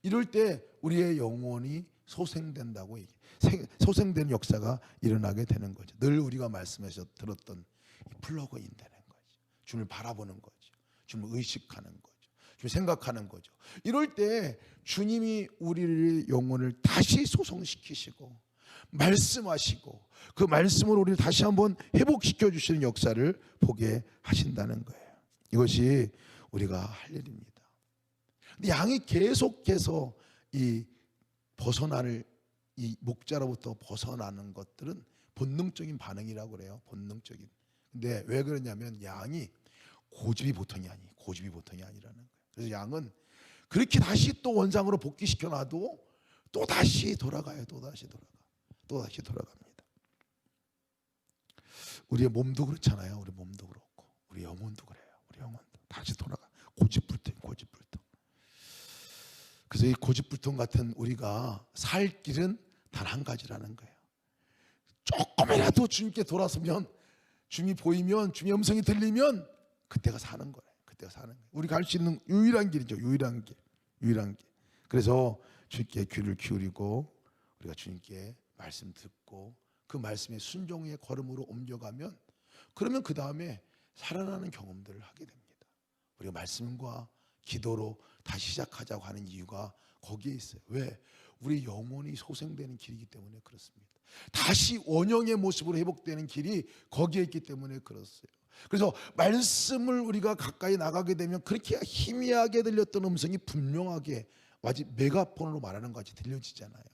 이럴 때 우리의 영혼이 소생된다고 소생되는 역사가 일어나게 되는 거죠. 늘 우리가 말씀에서 들었던 이 플러그인 되는 거죠. 주님을 바라보는 거죠. 주님을 의식하는 거죠. 주님을 생각하는 거죠. 이럴 때 주님이 우리의 영혼을 다시 소성시키시고 말씀하시고 그 말씀으로 우리를 다시 한번 회복시켜 주시는 역사를 보게 하신다는 거예요. 이것이 우리가 할 일입니다. 근데 양이 계속해서 이 목자로부터 벗어나는 것들은 본능적인 반응이라고 그래요. 본능적인. 근데 왜 그러냐면 양이 고집이 보통이 아니라는 거예요. 그래서 양은 그렇게 다시 또 원상으로 복귀시켜 놔도 또 다시 돌아가요. 또 다시 돌아갑니다. 우리의 몸도 그렇잖아요. 우리 몸도 그렇고 우리 영혼도 그래요. 우리 영혼도 다시 돌아가. 고집불통. 그래서 이 고집불통 같은 우리가 살 길은 단 한 가지라는 거예요. 조금이라도 주님께 돌아서면, 주님이 보이면, 주님의 음성이 들리면 그때가 사는 거예요. 우리가 갈 수 있는 유일한 길이죠. 유일한 길. 그래서 주님께 귀를 기울이고 우리가 주님께 말씀 듣고 그 말씀의 순종의 걸음으로 옮겨가면, 그러면 그 다음에 살아나는 경험들을 하게 됩니다. 우리가 말씀과 기도로 다시 시작하자고 하는 이유가 거기에 있어요. 왜? 우리 영혼이 소생되는 길이기 때문에 그렇습니다. 다시 원형의 모습으로 회복되는 길이 거기에 있기 때문에 그렇어요. 그래서 말씀을 우리가 가까이 나가게 되면 그렇게 희미하게 들렸던 음성이 분명하게 마치 메가폰으로 말하는 것 같이 들려지잖아요.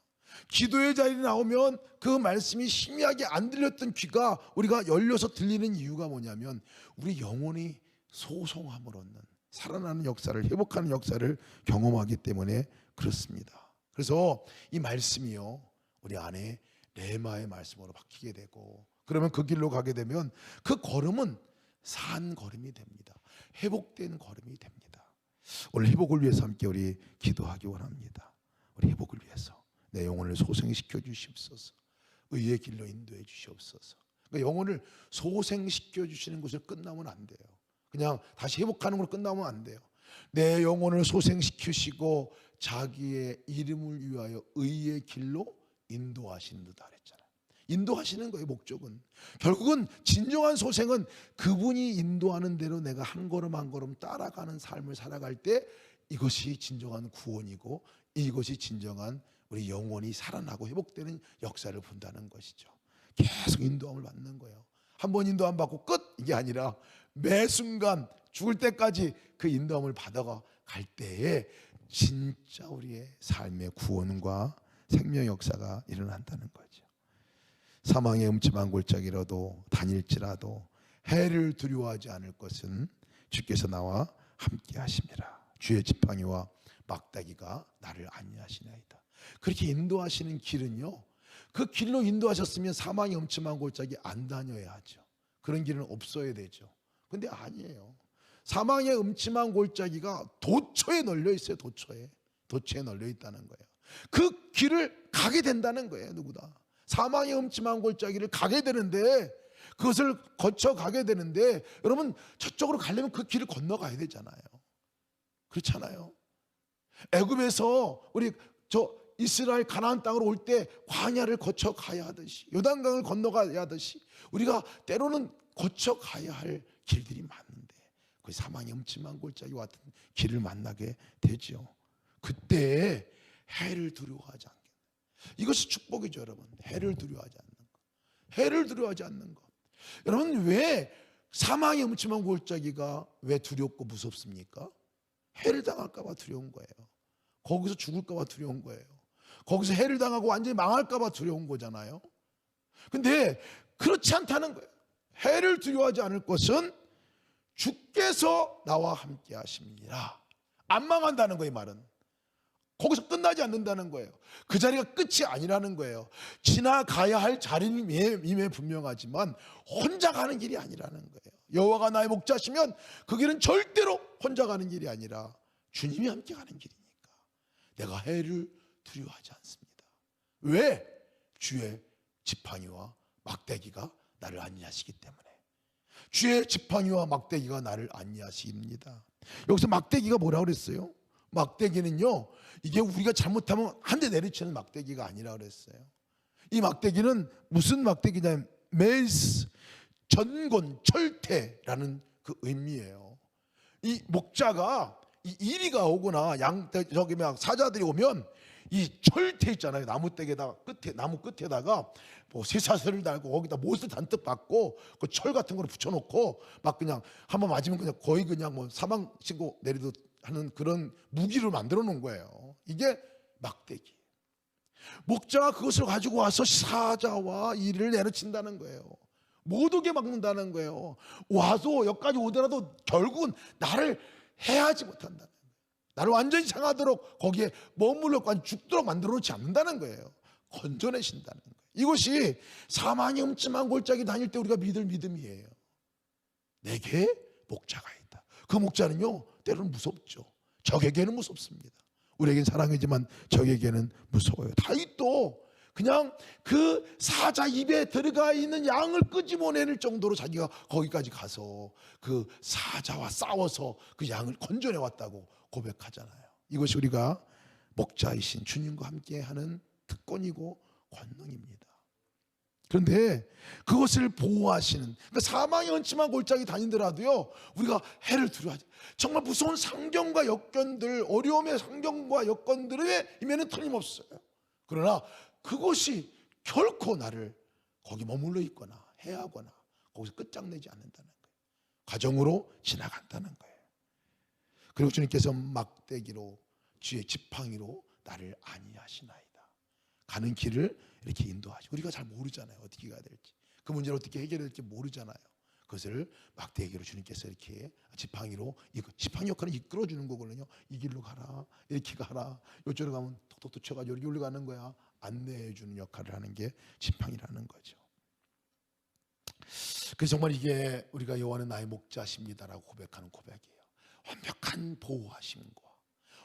기도의 자리에 나오면 그 말씀이 희미하게 안 들렸던 귀가 우리가 열려서 들리는 이유가 뭐냐면 우리 영혼이 소송함을 얻는, 살아나는 역사를, 회복하는 역사를 경험하기 때문에 그렇습니다. 그래서 이 말씀이요, 우리 안에 레마의 말씀으로 바뀌게 되고, 그러면 그 길로 가게 되면 그 걸음은 산 걸음이 됩니다. 회복된 걸음이 됩니다. 오늘 회복을 위해서 함께 우리 기도하기 원합니다. 우리 회복을 위해서 내 영혼을 소생시켜 주시옵소서. 의의 길로 인도해 주시옵소서. 그러니까 영혼을 소생시켜 주시는 것을 끝나면 안 돼요. 그냥 다시 회복하는 걸로 끝나면 안 돼요. 내 영혼을 소생시키시고 자기의 이름을 위하여 의의 길로 인도하신다 그랬잖아요. 인도하시는 거예요. 목적은 결국은 진정한 소생은 그분이 인도하는 대로 내가 한 걸음 한 걸음 따라가는 삶을 살아갈 때 이것이 진정한 구원이고 이것이 진정한 우리 영혼이 살아나고 회복되는 역사를 본다는 것이죠. 계속 인도함을 받는 거예요. 한 번 인도함 받고 끝, 이게 아니라 매 순간 죽을 때까지 그 인도함을 받아가 갈 때에 진짜 우리의 삶의 구원과 생명 역사가 일어난다는 거죠. 사망의 음침한 골짜기라도 다닐지라도 해를 두려워하지 않을 것은 주께서 나와 함께 하심이라. 주의 지팡이와 막대기가 나를 안위하시나이다. 그렇게 인도하시는 길은요, 그 길로 인도하셨으면 사망의 음침한 골짜기 안 다녀야 하죠. 그런 길은 없어야 되죠. 근데 아니에요. 사망의 음침한 골짜기가 도처에 널려 있어요. 도처에 널려 있다는 거예요. 그 길을 가게 된다는 거예요. 누구다. 사망의 음침한 골짜기를 가게 되는데, 그것을 거쳐 가게 되는데, 여러분 저쪽으로 가려면 그 길을 건너가야 되잖아요. 그렇잖아요. 애굽에서 우리 이스라엘 가나안 땅으로 올 때 광야를 거쳐 가야 하듯이, 요단강을 건너가야 하듯이 우리가 때로는 거쳐 가야 할 길들이 많은데 그 사망의 음침한 골짜기와 같은 길을 만나게 되죠. 그때 해를 두려워하지 않게. 이것이 축복이죠, 여러분. 해를 두려워하지 않는 것. 여러분, 왜 사망의 음침한 골짜기가 왜 두렵고 무섭습니까? 해를 당할까 봐 두려운 거예요. 거기서 죽을까 봐 두려운 거예요. 거기서 해를 당하고 완전히 망할까 봐 두려운 거잖아요. 근데 그렇지 않다는 거예요. 해를 두려워하지 않을 것은 주께서 나와 함께 하십니다. 안 망한다는 거예요. 말은 거기서 끝나지 않는다는 거예요. 그 자리가 끝이 아니라는 거예요. 지나가야 할 자리임에 분명하지만 혼자 가는 길이 아니라는 거예요. 여호와가 나의 목자시면 그 길은 절대로 혼자 가는 길이 아니라 주님이 함께 가는 길이니까 내가 해를 두려워하지 않습니다. 왜? 주의 지팡이와 막대기가 나를 안위하시기 때문에. 주의 지팡이와 막대기가 나를 안위하십니다. 여기서 막대기가 뭐라고 그랬어요? 막대기는요, 이게 우리가 잘못하면 한 대 내리치는 막대기가 아니라 그랬어요. 이 막대기는 무슨 막대기냐면 메스, 전곤, 철퇴라는 그 의미예요. 이 목자가 이 이리가 오거나 저기 막 사자들이 오면 이 철퇴 있잖아요. 나무떼에다가 나무 끝에다가 뭐 쇠사슬을 달고 거기다 못을 잔뜩 박고 그 철 같은 거를 붙여놓고 막 그냥 한번 맞으면 그냥 거의 그냥 뭐 사망 신고 내리듯 하는 그런 무기를 만들어 놓은 거예요. 이게 막대기. 목자가 그것을 가지고 와서 사자와 이리를 내려친다는 거예요. 못 오게 막는다는 거예요. 와도 여기까지 오더라도 결국은 나를 해하지 못한다는 거예요. 나를 완전히 상하도록 거기에 머물러까지 죽도록 만들어 놓지 않는다는 거예요. 건져내신다는 거예요. 이것이 사망의 음침한 골짜기 다닐 때 우리가 믿을 믿음이에요. 내게 목자가 있다. 그 목자는요, 때로는 무섭죠. 적에게는 무섭습니다. 우리에겐 사랑이지만 적에게는 무서워요. 다윗도 그냥 그 사자 입에 들어가 있는 양을 끄집어내는 정도로 자기가 거기까지 가서 그 사자와 싸워서 그 양을 건져내 왔다고 고백하잖아요. 이것이 우리가 목자이신 주님과 함께하는 특권이고 권능입니다. 그런데 그것을 보호하시는, 그러니까 사망의 음침한 골짜기 다니더라도요, 우리가 해를 두려워하지. 정말 무서운 상경과 역견들, 어려움의 상경과 여건들에 임에는 틀림없어요. 그러나 그것이 결코 나를 거기 머물러 있거나 해하거나 거기서 끝장내지 않는다는 거예요. 과정으로 지나간다는 거예요. 그리고 주님께서 막대기로, 주의 지팡이로 나를 안위하시나이다. 가는 길을 이렇게 인도하시고, 우리가 잘 모르잖아요. 어떻게 가야 될지, 그 문제를 어떻게 해결해야 될지 모르잖아요. 그것을 막대기로 주님께서 이렇게 지팡이로, 지팡이 역할은 이끌어주는 거거든요. 이 길로 가라, 이렇게 가라, 이쪽으로 가면 톡톡톡 쳐가지고 여기로 가는 거야. 안내해주는 역할을 하는 게 지팡이라는 거죠. 그래서 정말 이게 우리가 여호와는 나의 목자십니다라고 고백하는 고백이에요. 완벽한 보호하심과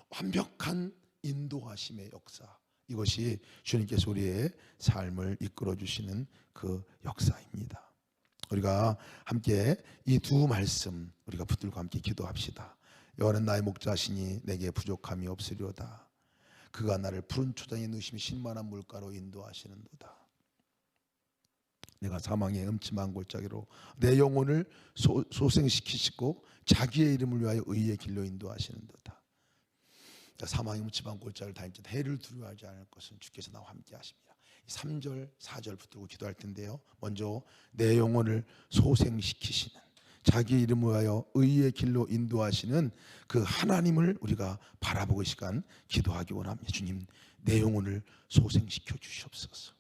완벽한 인도하심의 역사, 이것이 주님께서 우리의 삶을 이끌어주시는 그 역사입니다. 우리가 함께 이 두 말씀 우리가 붙들고 함께 기도합시다. 여호와는 나의 목자시니 내게 부족함이 없으리로다. 그가 나를 푸른 초장에 누시며 신만한 물가로 인도하시는도다. 내가 사망의 음침한 골짜기로 내 영혼을 소생시키시고 자기의 이름을 위하여 의의 길로 인도하시는도다. 사망의 음침한 골짜기를 다닐 때 해를 두려워하지 않을 것은 주께서 나와 함께 하십니다. 3절 4절 붙들고 기도할 텐데요, 먼저 내 영혼을 소생시키시는, 자기 이름을 위하여 의의 길로 인도하시는 그 하나님을 우리가 바라보고 이 시간 기도하기 원합니다. 주님, 내 영혼을 소생시켜 주시옵소서.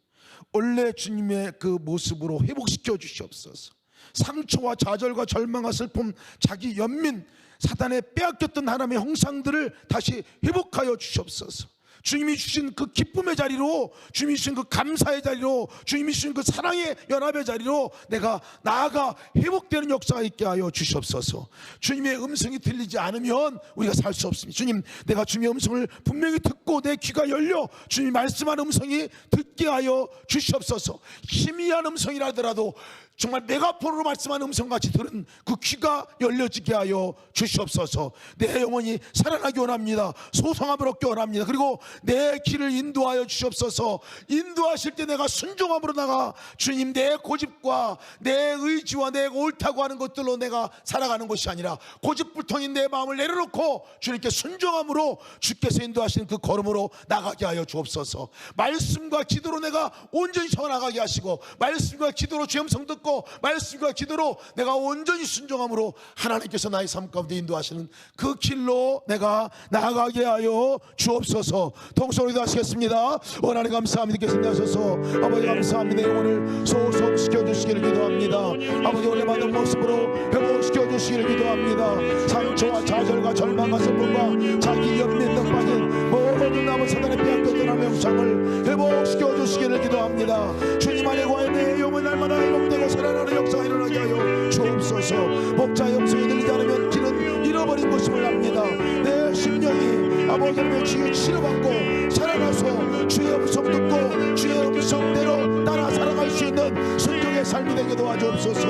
원래 주님의 그 모습으로 회복시켜 주시옵소서. 상처와 좌절과 절망과 슬픔, 자기 연민, 사단에 빼앗겼던 하나님의 형상들을 다시 회복하여 주시옵소서. 주님이 주신 그 기쁨의 자리로, 주님이 주신 그 감사의 자리로, 주님이 주신 그 사랑의 연합의 자리로 내가 나아가 회복되는 역사가 있게 하여 주시옵소서. 주님의 음성이 들리지 않으면 우리가 살 수 없습니다. 주님, 내가 주님의 음성을 분명히 듣고 내 귀가 열려 주님이 말씀하는 음성이 듣게 하여 주시옵소서. 희미한 음성이라더라도 정말 메가폰으로 말씀하는 음성같이 들은 그 귀가 열려지게 하여 주시옵소서. 내 영혼이 살아나기 원합니다. 소성함을 얻기 원합니다. 그리고 내 길을 인도하여 주시옵소서. 인도하실 때 내가 순종함으로 나가 주님, 내 고집과 내 의지와 내가 옳다고 하는 것들로 내가 살아가는 것이 아니라 고집불통인 내 마음을 내려놓고 주님께 순종함으로 주께서 인도하시는 그 걸음으로 나가게 하여 주옵소서. 말씀과 기도로 내가 온전히 서나가게 하시고, 말씀과 기도로 주의 음성 듣고 말씀과 기도로 내가 온전히 순종함으로 하나님께서 나의 삶 가운데 인도하시는 그 길로 내가 나아가게 하여 주옵소서. 통성으로 기도하시겠습니다. 하나님 감사합니다. 주께서 인도하셔서 아버지 감사합니다. 영혼을 소성시켜 주시기를 기도합니다. 아버지 원래 받은 모습으로 회복시켜 주시기를 기도합니다. 상처와 좌절과 절망과 슬픔과 자기 연민 등 빠진 모든 하나님은 사단의 빼앗겼던 하나님의 영상을 회복시켜 주시기를 기도합니다. 주님 안에 거하여 내 영혼 날마다 회복되고 살아나는 역사가 일어나게 하여 주옵소서. 목자의 음성이 들리지 않으면 길은 잃어버린 것임을 압니다. 내 심령이 아버지 하나님의 주의 치료받고 살아나서 주의 음성 듣고 주의 음성대로 따라 살아갈 수 있는 순종의 삶이 되게 도와주옵소서.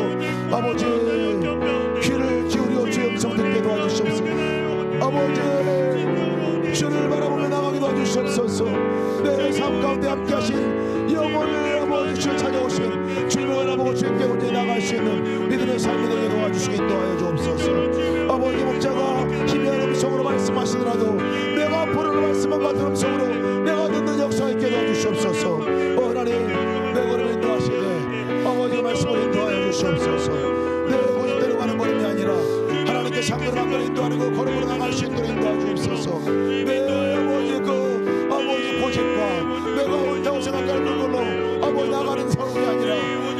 아버지 귀를 기울여 주의 음성 듣게 도와주시옵소서. 아버지 주를 바라보며 나가게 도와주시옵소서. 내 삶 가운데 함께 하신 영혼을 아버지 주를 찾아오신 주님을 바라보고 주님께 온전히 나갈 수 있는 믿음의 삶이 되게 도와주시기 인도하여 주옵소서. 아버지 목자가 희미한 음성으로 말씀하시더라도 내가 앞으로 말씀한 같은 음성으로 내가 듣는 역사가 있게 도와주시옵소서. 하나님 내 걸음을 인도하시되 아버지의 말씀을 인도하여 주시옵소서. 내 고집대로 가는 걸음이 아니라 하나님께 상대로 한 걸음 인도하는 그 걸음으로 나갈 수 있도록 인도하여 주옵소서. 내 아버지 그 아버지 고집과 내가 옳다고 생각하는 그걸로 아버지 나가는 상황이 아니라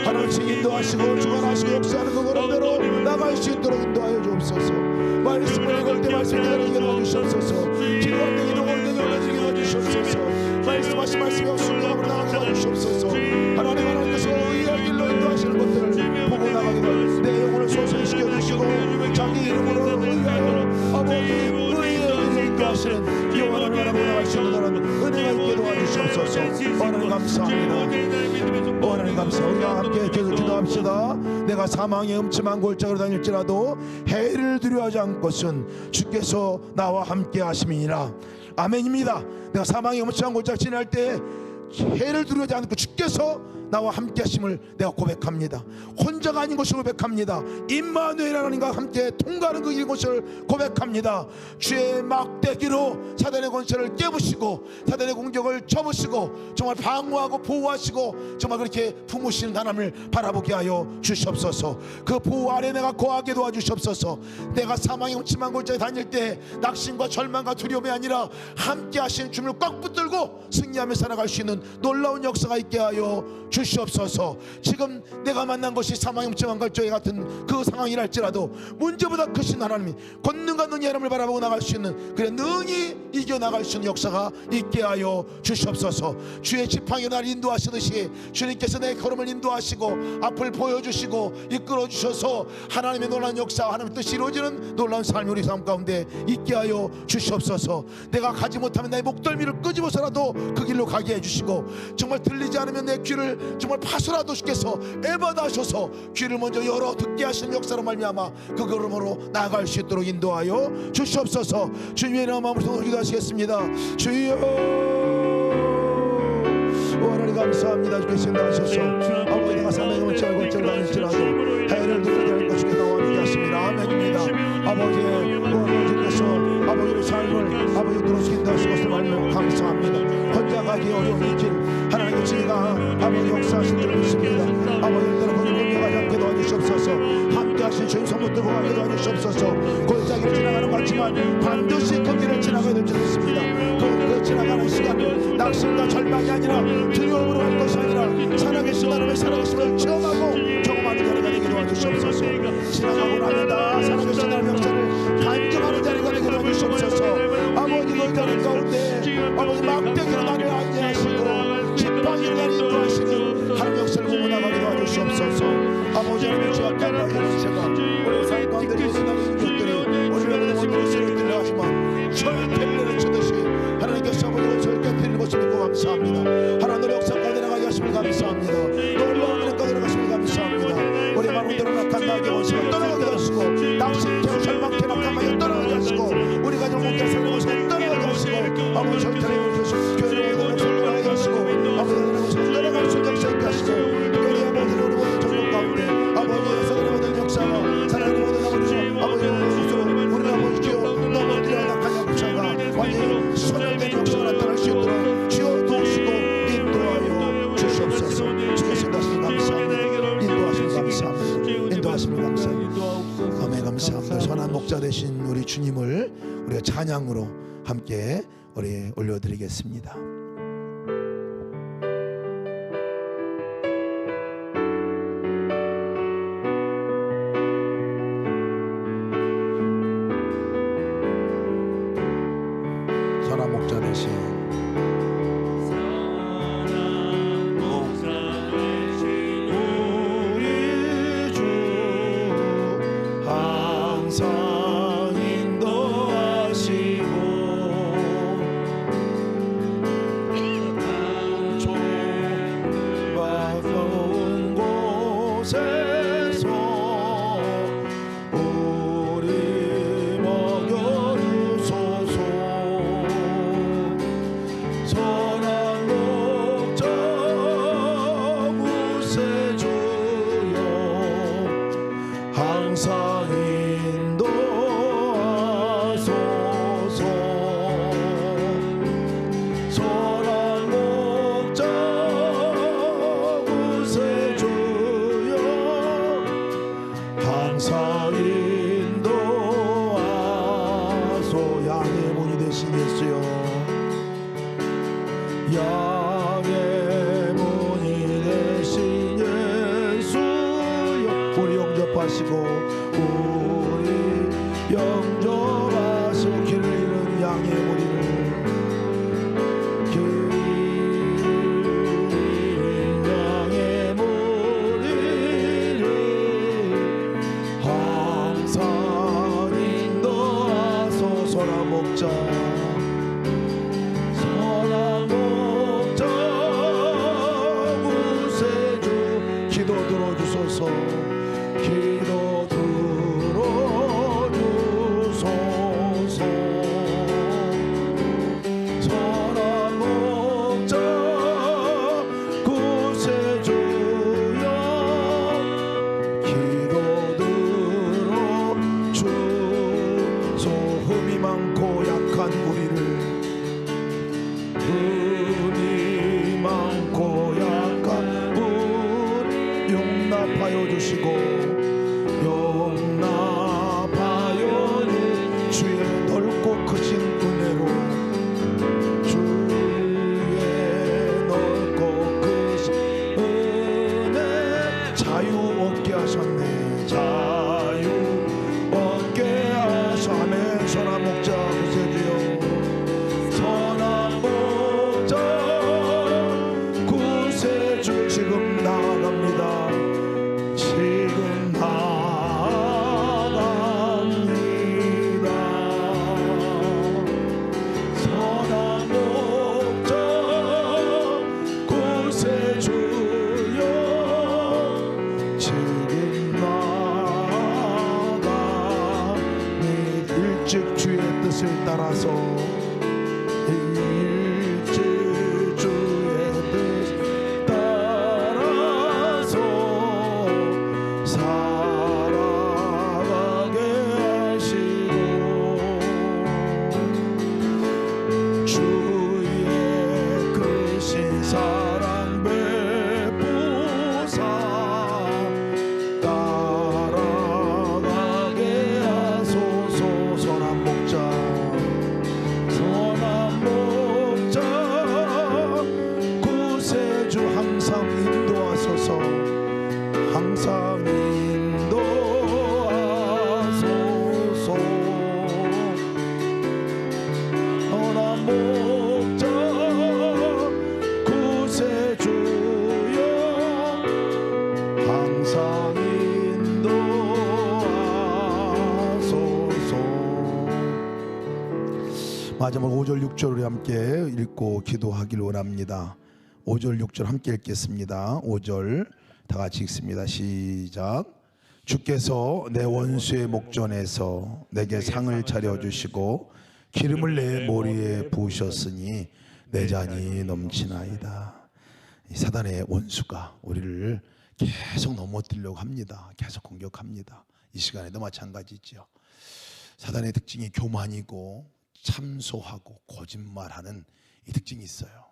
하나님씩 인도하시고 주관하시고 역사하는 그 걸음대로 나갈 수 있도록 인도하여 주옵소서. 말씀을 읽을 때 말씀 기다리게 도와주시옵소서. 기도할 때 기도할 때 열려지게 도와주시옵소서. 말씀하신 말씀에 순종함으로 나가게 도와주시옵소서. 하나님께서 의의 길로 인도하시는 것들을 보고 나가게 도와주시옵소서. 내 영혼을 소소히 시켜주시고 자기 이름으로 의하여 아버지 의의 길로 인도하시는 영원한 나라로 나갈 수 있는 그런 은혜가 있게 도와주시옵소서. 하나님 감사합니다. 하나님 감사합니다. 우리가 함께 계속 기도합시다. 내가 사망의 음침한 골짜기로 다닐지라도 해를 두려워하지 않을 것은 주께서 나와 함께 하심이니라. 아멘입니다. 내가 사망의 음침한 골짜기 지날 때 해를 두려워하지 않고 주께서 나와 함께 하심을 내가 고백합니다. 혼자가 아닌 것을 고백합니다. 임마누엘 하나님과 함께 통과하는 그 길 것을 고백합니다. 주의 막대기로 사단의 권세를 깨부시고 사단의 공격을 접으시고 정말 방어하고 보호하시고 정말 그렇게 품으시는 하나님을 바라보게 하여 주시옵소서. 그 보호 아래 내가 거하게 도와주시옵소서. 내가 사망의 음침한 골짜기 다닐 때 낙심과 절망과 두려움이 아니라 함께 하시는 주님을 꽉 붙들고 승리하며 살아갈 수 있는 놀라운 역사가 있게 하여 주시옵소서. 지금 내가 만난 것이 사망의 음침한 골짜기 같은 그 상황이랄지라도 문제보다 크신 하나님, 권능과 능히 하나님을 바라보고 나갈 수 있는 그래 능히 이겨나갈 수 있는 역사가 있게 하여 주시옵소서. 주의 지팡이 나를 인도하시듯이 주님께서 내 걸음을 인도하시고 앞을 보여주시고 이끌어주셔서 하나님의 놀라운 역사, 하나님의 뜻이 이루어지는 놀라운 삶이 우리 삶 가운데 있게 하여 주시옵소서. 내가 가지 못하면 나의 목덜미를 끄집어서라도 그 길로 가게 해주시고 정말 들리지 않으면 내 귀를 정말 파서라도 주께서 애받아셔서 귀를 먼저 열어 듣게 하시는 역사로 말미암아 그 걸음으로 나아갈 수 있도록 인도하여 주시옵소서. 주님의 이름으로 기도하시겠습니다. 주여 하나님 감사합니다. 주께서 인도하셔서 아버지 내가 사망의 음침한 골짜기를 다닐지라도 해를 두려워하지 않을 것 주께서 나와 함께 하십니다. 아멘입니다. 아버지 주께서 아버지의 삶을 아버지 들어주게 인도하신 것을 말미암아 감사합니다. 혼자 가기 어려운 이 길 하나님의 지혜가 아버지 역사하실 줄 믿습니다. 아버지를 따라 거기 공격하지 않게 도와주시옵소서. 함께 하신 주님 손 붙들고 가게 도와주시옵소서. 골짜기를 지나가는 것 같지만 반드시 그 길을 지나가야 될 줄 믿습니다. 그 지나가는 시간 낙심과 절망이 아니라 두려움으로 갈 것이 아니라 살아계신 하나님의 살아계심을 체험하고 경험하는 자리가 되게 도와주시옵소서. 지나가고 나면 다 살아계신 하나님의 역사를 간증하는 자리가 되게 도와주시옵소서. 아버지 그 자리 가운데 아버지 막대기로 나를 안내하시고 지팡이로 나를 인도하시는 하나님의 역사를 보고 나가게 도와주시옵소서. 아버지 하나님의 죄악과 하나님의 제가 우리 삶 가운데 일어나는 것들이 우리를 원으로 새로 들려하지만 절대 내려치듯이 하나님께서 아버지를 절대 드리는 것을 믿고 감사합니다. 하나님의 역사 가운데 나가게 하심을 감사합니다. 놀라운 은혜 가운데 나가심을 감사합니다. 우리 마음대로 낙한 나에게 원수가 떠나가게 하시고 낙심케 절망케 낙한 마음이 떠나가게 하시고 우리 가족 목자 살는 것을 떠나가게 하시고 아버지 절대로 이루어주시고 교회를 모든 것을 떠나가게 하시고 아버지 하나님 것을 떠나갈 수 있는 역사 있게 하시고 특별히 아버지는 우리 모든 전국 가운데 아버지 사랑의 모든 역사가 사랑의 모든 아버지 스스로 우리 아버지 주여 너무들여 낙한 역사가 완전히 소멸된 역사가 나타날 수 있도록 주여 도우시고 인도하여 주시옵소서. 주께서 인도하시면 감사합니다. 인도하시면 감사합니다. 인도하시면 감사합니다. 아멘. 감사합니다. 선한 목자 되신 우리 주님을 우리가 찬양으로 함께 우리 올려드리겠습니다. 선한 목자 되신 양의 문이 되신 예수여, 우리 영접하시고 우리 영접하시고 길을 잃은 양의 무리를 용납하여 주시고 용납하여 주의 넓고 크신 은혜로 주의 넓고 크신 은혜 자유 얻게 하셨네. 자유 얻게 하셔. 아멘. 선한 목자 구세주여, 선한 목자 구세주 지금 나아갑니다. 지금 나아갑니다. 선한 목자 구세주여, 지금 나아갑니다. 일찍 주의 뜻을 따라서, 일찍 주의 뜻 따라서 살아가게 하시고 주의 크신 사랑 베푸사 따라가게 하소서. 선한 목자, 선한 목자 구세주 항상 인도하소서. 항상 인도하소서. 선한 목자 구세주여, 항상 인도하소서. 마지막 5절 6절 우리 함께 읽고 기도하길 원합니다. 5절 6절 함께 읽겠습니다. 5절 다 같이 읽습니다. 시작. 주께서 내 원수의 목전에서 내게 상을 차려주시고 기름을 내 머리에 부으셨으니 내 잔이 넘치나이다. 이 사단의 원수가 우리를 계속 넘어뜨리려고 합니다. 계속 공격합니다. 이 시간에도 마찬가지죠. 사단의 특징이 교만이고 참소하고 거짓말하는 이 특징이 있어요.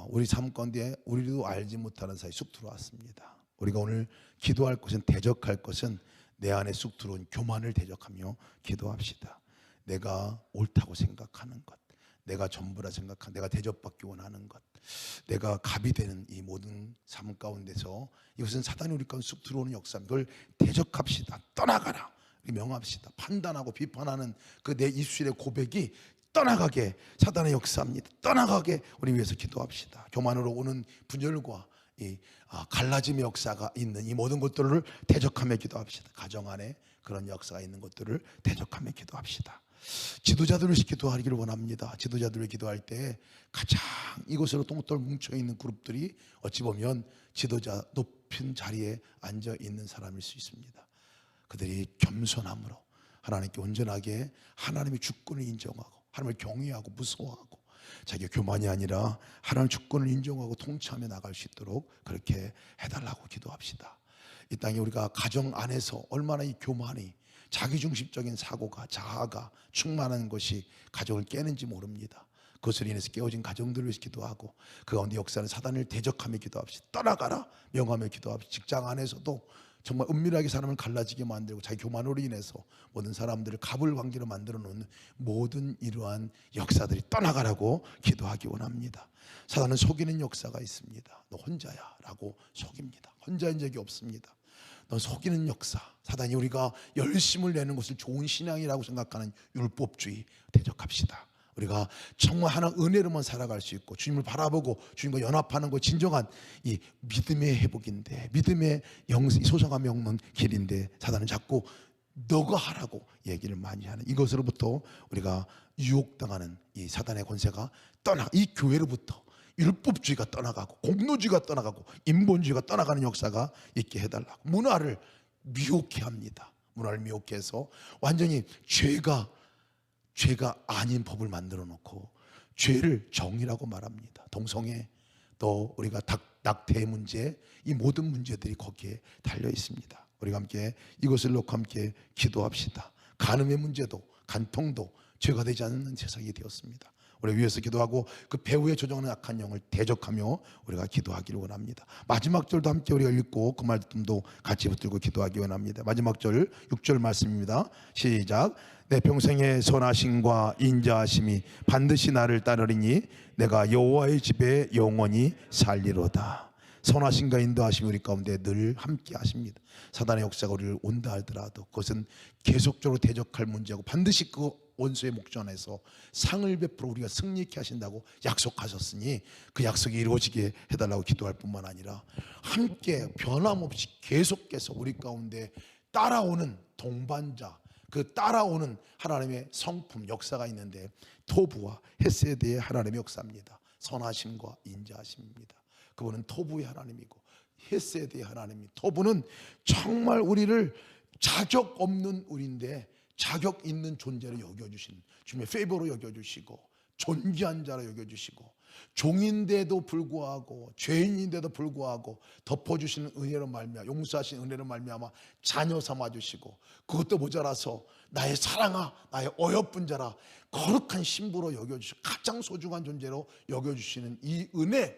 우리 삶 가운데 우리도 알지 못하는 사이 쑥 들어왔습니다. 우리가 오늘 기도할 것은, 대적할 것은 내 안에 쑥 들어온 교만을 대적하며 기도합시다. 내가 옳다고 생각하는 것, 내가 전부라 생각하는, 내가 대접받기 원하는 것, 내가 갑이 되는 이 모든 삶 가운데서 이것은 사단이 우리 가운데 쑥 들어오는 역사입니다. 이걸 대적합시다. 떠나가라. 명합시다. 판단하고 비판하는 그 내 입술의 고백이 떠나가게 사단의 역사입니다. 떠나가게 우리 위해서 기도합시다. 교만으로 오는 분열과 이 갈라짐의 역사가 있는 이 모든 것들을 대적하며 기도합시다. 가정 안에 그런 역사가 있는 것들을 대적하며 기도합시다. 지도자들을 기도하기를 원합니다. 지도자들을 기도할 때 가장 이곳으로 똥돌 뭉쳐있는 그룹들이 어찌 보면 지도자 높은 자리에 앉아 있는 사람일 수 있습니다. 그들이 겸손함으로 하나님께 온전하게 하나님의 주권을 인정하고 하나님을 경외하고 무서워하고 자기가 교만이 아니라 하나님의 주권을 인정하고 통치하며 나갈 수 있도록 그렇게 해달라고 기도합시다. 이 땅에 우리가 가정 안에서 얼마나 이 교만이, 자기중심적인 사고가, 자아가 충만한 것이 가정을 깨는지 모릅니다. 그것으로 인해서 깨어진 가정들을 위해서 기도하고 그 가운데 역사는 사단을 대적하며 기도합시다. 떠나가라 명하며 기도합시다. 직장 안에서도 정말 은밀하게 사람을 갈라지게 만들고 자기 교만으로 인해서 모든 사람들을 갑을 관계로 만들어 놓는 모든 이러한 역사들이 떠나가라고 기도하기 원합니다. 사단은 속이는 역사가 있습니다. 너 혼자야 라고 속입니다. 혼자인 적이 없습니다. 넌 속이는 역사, 사단이 우리가 열심을 내는 것을 좋은 신앙이라고 생각하는 율법주의 대적합시다. 우리가 정말 하나 은혜로만 살아갈 수 있고 주님을 바라보고 주님과 연합하는 것, 진정한 이 믿음의 회복인데, 믿음의 소성함이 없는 길인데 사단은 자꾸 너가 하라고 얘기를 많이 하는, 이것으로부터 우리가 유혹당하는 이 사단의 권세가 이 교회로부터 율법주의가 떠나가고 공로주의가 떠나가고 인본주의가 떠나가는 역사가 있게 해달라고. 문화를 미혹해 합니다. 문화를 미혹해서 완전히 죄가 아닌 법을 만들어 놓고 죄를 정의라고 말합니다. 동성애, 또 우리가 낙태의 문제, 이 모든 문제들이 거기에 달려 있습니다. 우리가 함께 이것을 놓고 함께 기도합시다. 간음의 문제도, 간통도 죄가 되지 않는 세상이 되었습니다. 우리 위해서 기도하고 그 배후에 조정하는 악한 영을 대적하며 우리가 기도하기를 원합니다. 마지막 절도 함께 우리가 읽고 그 말씀도 같이 붙들고 기도하기 원합니다. 마지막 절 6절 말씀입니다. 시작. 내 평생의 선하심과 인자하심이 반드시 나를 따르리니 내가 여호와의 집에 영원히 살리로다. 선하심과 인도하심이 우리 가운데 늘 함께 하십니다. 사단의 역사가 우리를 온다 하더라도 그것은 계속적으로 대적할 문제고 반드시 그 원수의 목전에서 상을 베풀어 우리가 승리케 하신다고 약속하셨으니 그 약속이 이루어지게 해달라고 기도할 뿐만 아니라 함께 변함없이 계속해서 우리 가운데 따라오는 동반자, 그 따라오는 하나님의 성품 역사가 있는데 토부와 헤세드의 하나님의 역사입니다. 선하심과 인자하심입니다. 그분은 토부의 하나님이고 헤세드의 하나님이, 토부는 정말 우리를 자격 없는 우리인데 자격 있는 존재로 여겨주신 주님의 페이버로 여겨주시고 존귀한 자로 여겨주시고 종인데도 불구하고 죄인인데도 불구하고 덮어주시는 은혜로 말미암아, 용서하신 은혜로 말미암아 자녀 삼아주시고 그것도 모자라서 나의 사랑아, 나의 어여쁜 자라 거룩한 신부로 여겨주시고 가장 소중한 존재로 여겨주시는 이 은혜,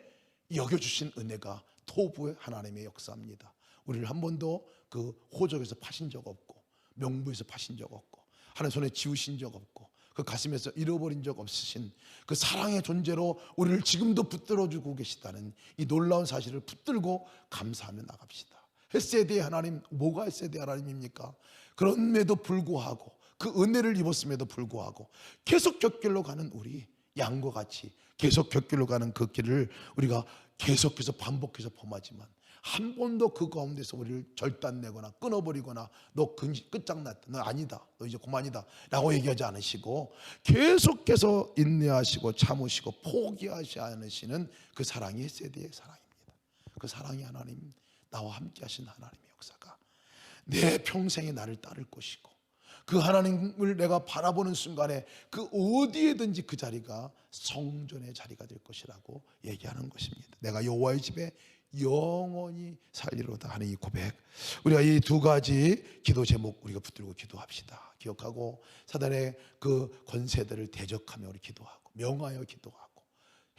여겨주신 은혜가 토부의 하나님의 역사입니다. 우리를 한 번도 그 호적에서 파신 적 없고 명부에서 파신 적 없고 하나님 손에 지우신 적 없고 그 가슴에서 잃어버린 적 없으신 그 사랑의 존재로 우리를 지금도 붙들어주고 계시다는 이 놀라운 사실을 붙들고 감사하며 나갑시다. 헤세드의 하나님, 뭐가 헤세드의 하나님입니까? 그럼에도 불구하고 그 은혜를 입었음에도 불구하고 계속 곁길로 가는 우리 양과 같이 계속 곁길로 가는 그 길을 우리가 계속해서 반복해서 범하지만 한 번도 그 가운데서 우리를 절단내거나 끊어버리거나 너 끝장났다, 너 아니다, 너 이제 그만이다 라고 얘기하지 않으시고 계속해서 인내하시고 참으시고 포기하지 않으시는 그 사랑이 헤세드의 사랑입니다. 그 사랑이 하나님, 나와 함께 하신 하나님의 역사가 내 평생에 나를 따를 것이고 그 하나님을 내가 바라보는 순간에 그 어디에든지 그 자리가 성전의 자리가 될 것이라고 얘기하는 것입니다. 내가 여호와의 집에 영원히 살리로다 하는 이 고백, 우리가 이 두 가지 기도 제목 우리가 붙들고 기도합시다. 기억하고 사단의 그 권세들을 대적하며 우리 기도하고 명하여 기도하고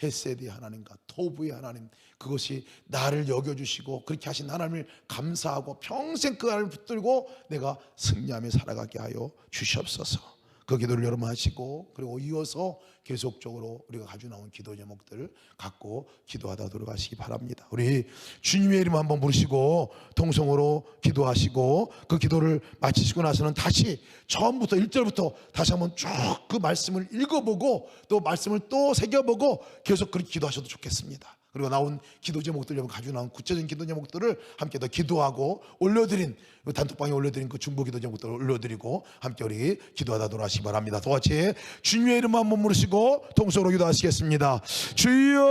헤세드의 하나님과 토부의 하나님, 그것이 나를 여겨주시고 그렇게 하신 하나님을 감사하고 평생 그 하나님을 붙들고 내가 승리하며 살아가게 하여 주시옵소서. 그 기도를 여러분 하시고 그리고 이어서 계속적으로 우리가 가지고 나온 기도 제목들을 갖고 기도하다 들어가시기 바랍니다. 우리 주님의 이름 한번 부르시고 통성으로 기도하시고 그 기도를 마치시고 나서는 다시 처음부터 1절부터 다시 한번 쭉 그 말씀을 읽어보고 또 말씀을 또 새겨보고 계속 그렇게 기도하셔도 좋겠습니다. 그리고 나온 기도 제목들, 여러분 가지고 나온 구체적인 기도 제목들을 함께 더 기도하고 올려드린 단톡방에 올려드린 그 중보 기도 제목들을 올려드리고 함께 우리 기도하다 돌아가시기 바랍니다. 다 같이 주님의 이름 한번 부르시고 통성으로 기도하시겠습니다. 주여,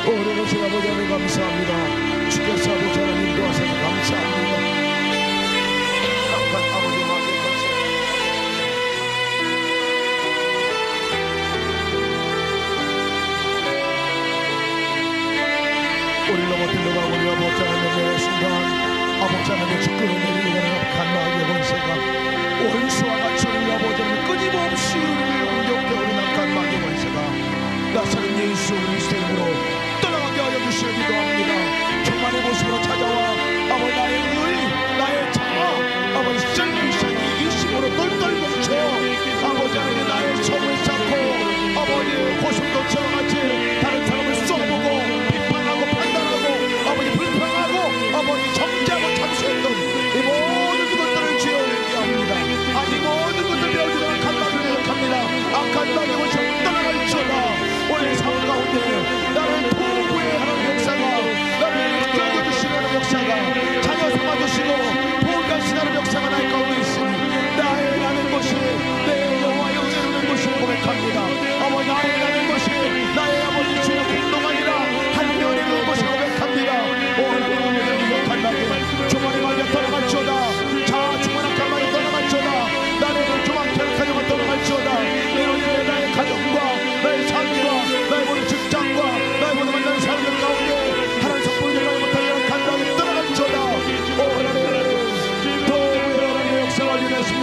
오늘은 제가 아버지 하나님 감사합니다. 주께서 아버지 하나님 인도하셔서 감사합니다. 강한 아버지 하나님 감사합니다. 우리를 넘어 들려가고 우리 아버지 하나님의 순간 아버지 하나님의 주권을 내리는 간마의 권세가 원수와 같이 우리 아버지 하나님 끊임없이 우리를 공격해 오는 간마의 권세가 나사렛 예수 그리스도 이름으로 떠나가게 하여 주시기도 합니다. 정말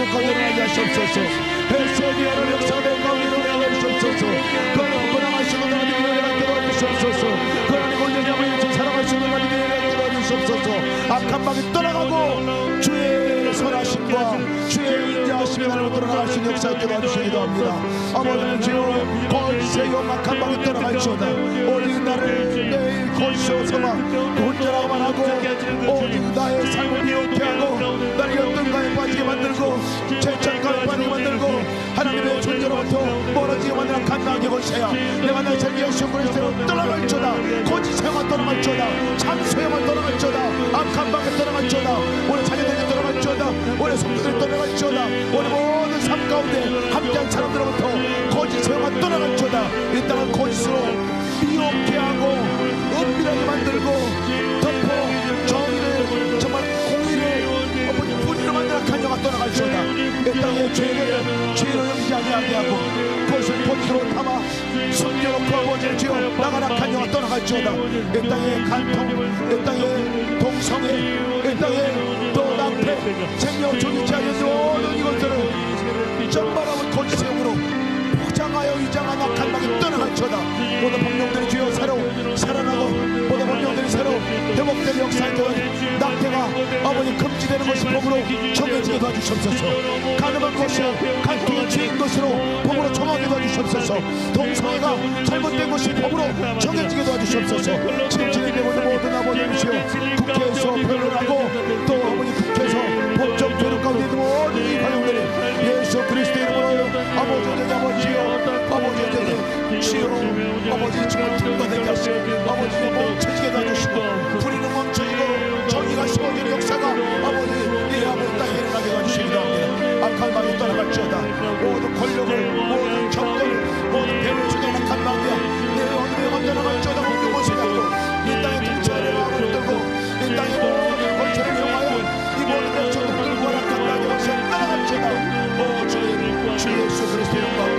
우리 가운데 일어나게 하시옵소서. 헬스에 하나님 역사가 내 가운데 일어나게 하시옵소서. 그러나 건강할 수 있는 하나님 일어나게 도와주시옵소서. 그러나 온전히 아버지 살아갈 수 있는 하나님 일어나게 도와주시옵소서. 악한 방이 떠나가고 주의 선하심과 주의 인자하심이 하나님을 떠나갈 수 있는 역사에 도와주시기도 합니다. 아버지는 주여 거짓의 영악한 방이 떠나갈지어다. 오직 나를 매일 거짓으로서만 혼자라고만 하고 오직 나의 삶을 미혹해 하고 나를 연등가에 빠지게 만들고 죄책감에 빠지게 만들고 하나님의 존재로부터 멀어지게 만드는 간당하게 걸세야. 내가 나의 생 예수 그리스도로 떠나갈지어다. 거짓의 영아 떠나갈지어다. 참소의 영아 떠나갈지어다. 악한 방에 떠나갈지어다. 우리 자녀들이 떠나갈지어다. 우리 성도들이 떠나갈지어다. 우리 모든 삶 가운데 함께한 사람들로부터 거짓의 영아 떠나갈지어다. 이 땅은 거짓으로 미혹해 하고 은밀하게 만들고 덮어 정의를 정말 공의를 분리로 만드는 악한 영아 떠나갈지어다. 이 땅의 죄를 여기지 아니하게 하고 그것을 본드로 담아 숨겨놓고 아버지를 지어 나가라 악한 영아 떠나갈지어다. 이 땅의 간통, 이 땅의 동성애, 이 땅의 또 낭패, 생명 존재치 않는 모든 이것들을 전반하고 거짓의 영으로 포장하여 위장한 악한 방이 떠나갈지어다. 모든 법령들이 주여 새로 살아나고 모든 법령들이 새로 회복된 역사에 대한 낭패가 아버지 금지되는 것이 법으로 정해지게 도와주시옵소서. 가늠한 것이 간통이 죄인 것으로 법으로 정하게 도와주시옵소서. 동성애가 잘못된 것이 법으로 정해지게 도와주시옵소서. 지금 진행되고 있는 모든 아버지이시여 국회에서 변론하고 또 아버지 국회에서 법정 교류 가운데 있는 모든 이 과정들이 예수 그리스도의 이름으로 아버지의 주여 아버지 정말 통과되게 하시고 아버지의 멈춰지게 놔주시고 불의는 멈춰지고 정의가 심어지는 역사가 아버지 이 아버지 땅에 일어나게 해주시기도 합니다. 악한 방이 떠나갈지어다. 모든 권력을 모든 정권을 모든 배를 주는 악한 방이야 내 어둠에 건져나갈지어다. 모든 것을 갖고 이 땅의 통치하는 마음을 들고 이 땅의 모든 권세를 이용하여 이 모든 백성을 들고 악한 방의 것을 떠나갈지어다. 주 예수 그리스도의 이름으로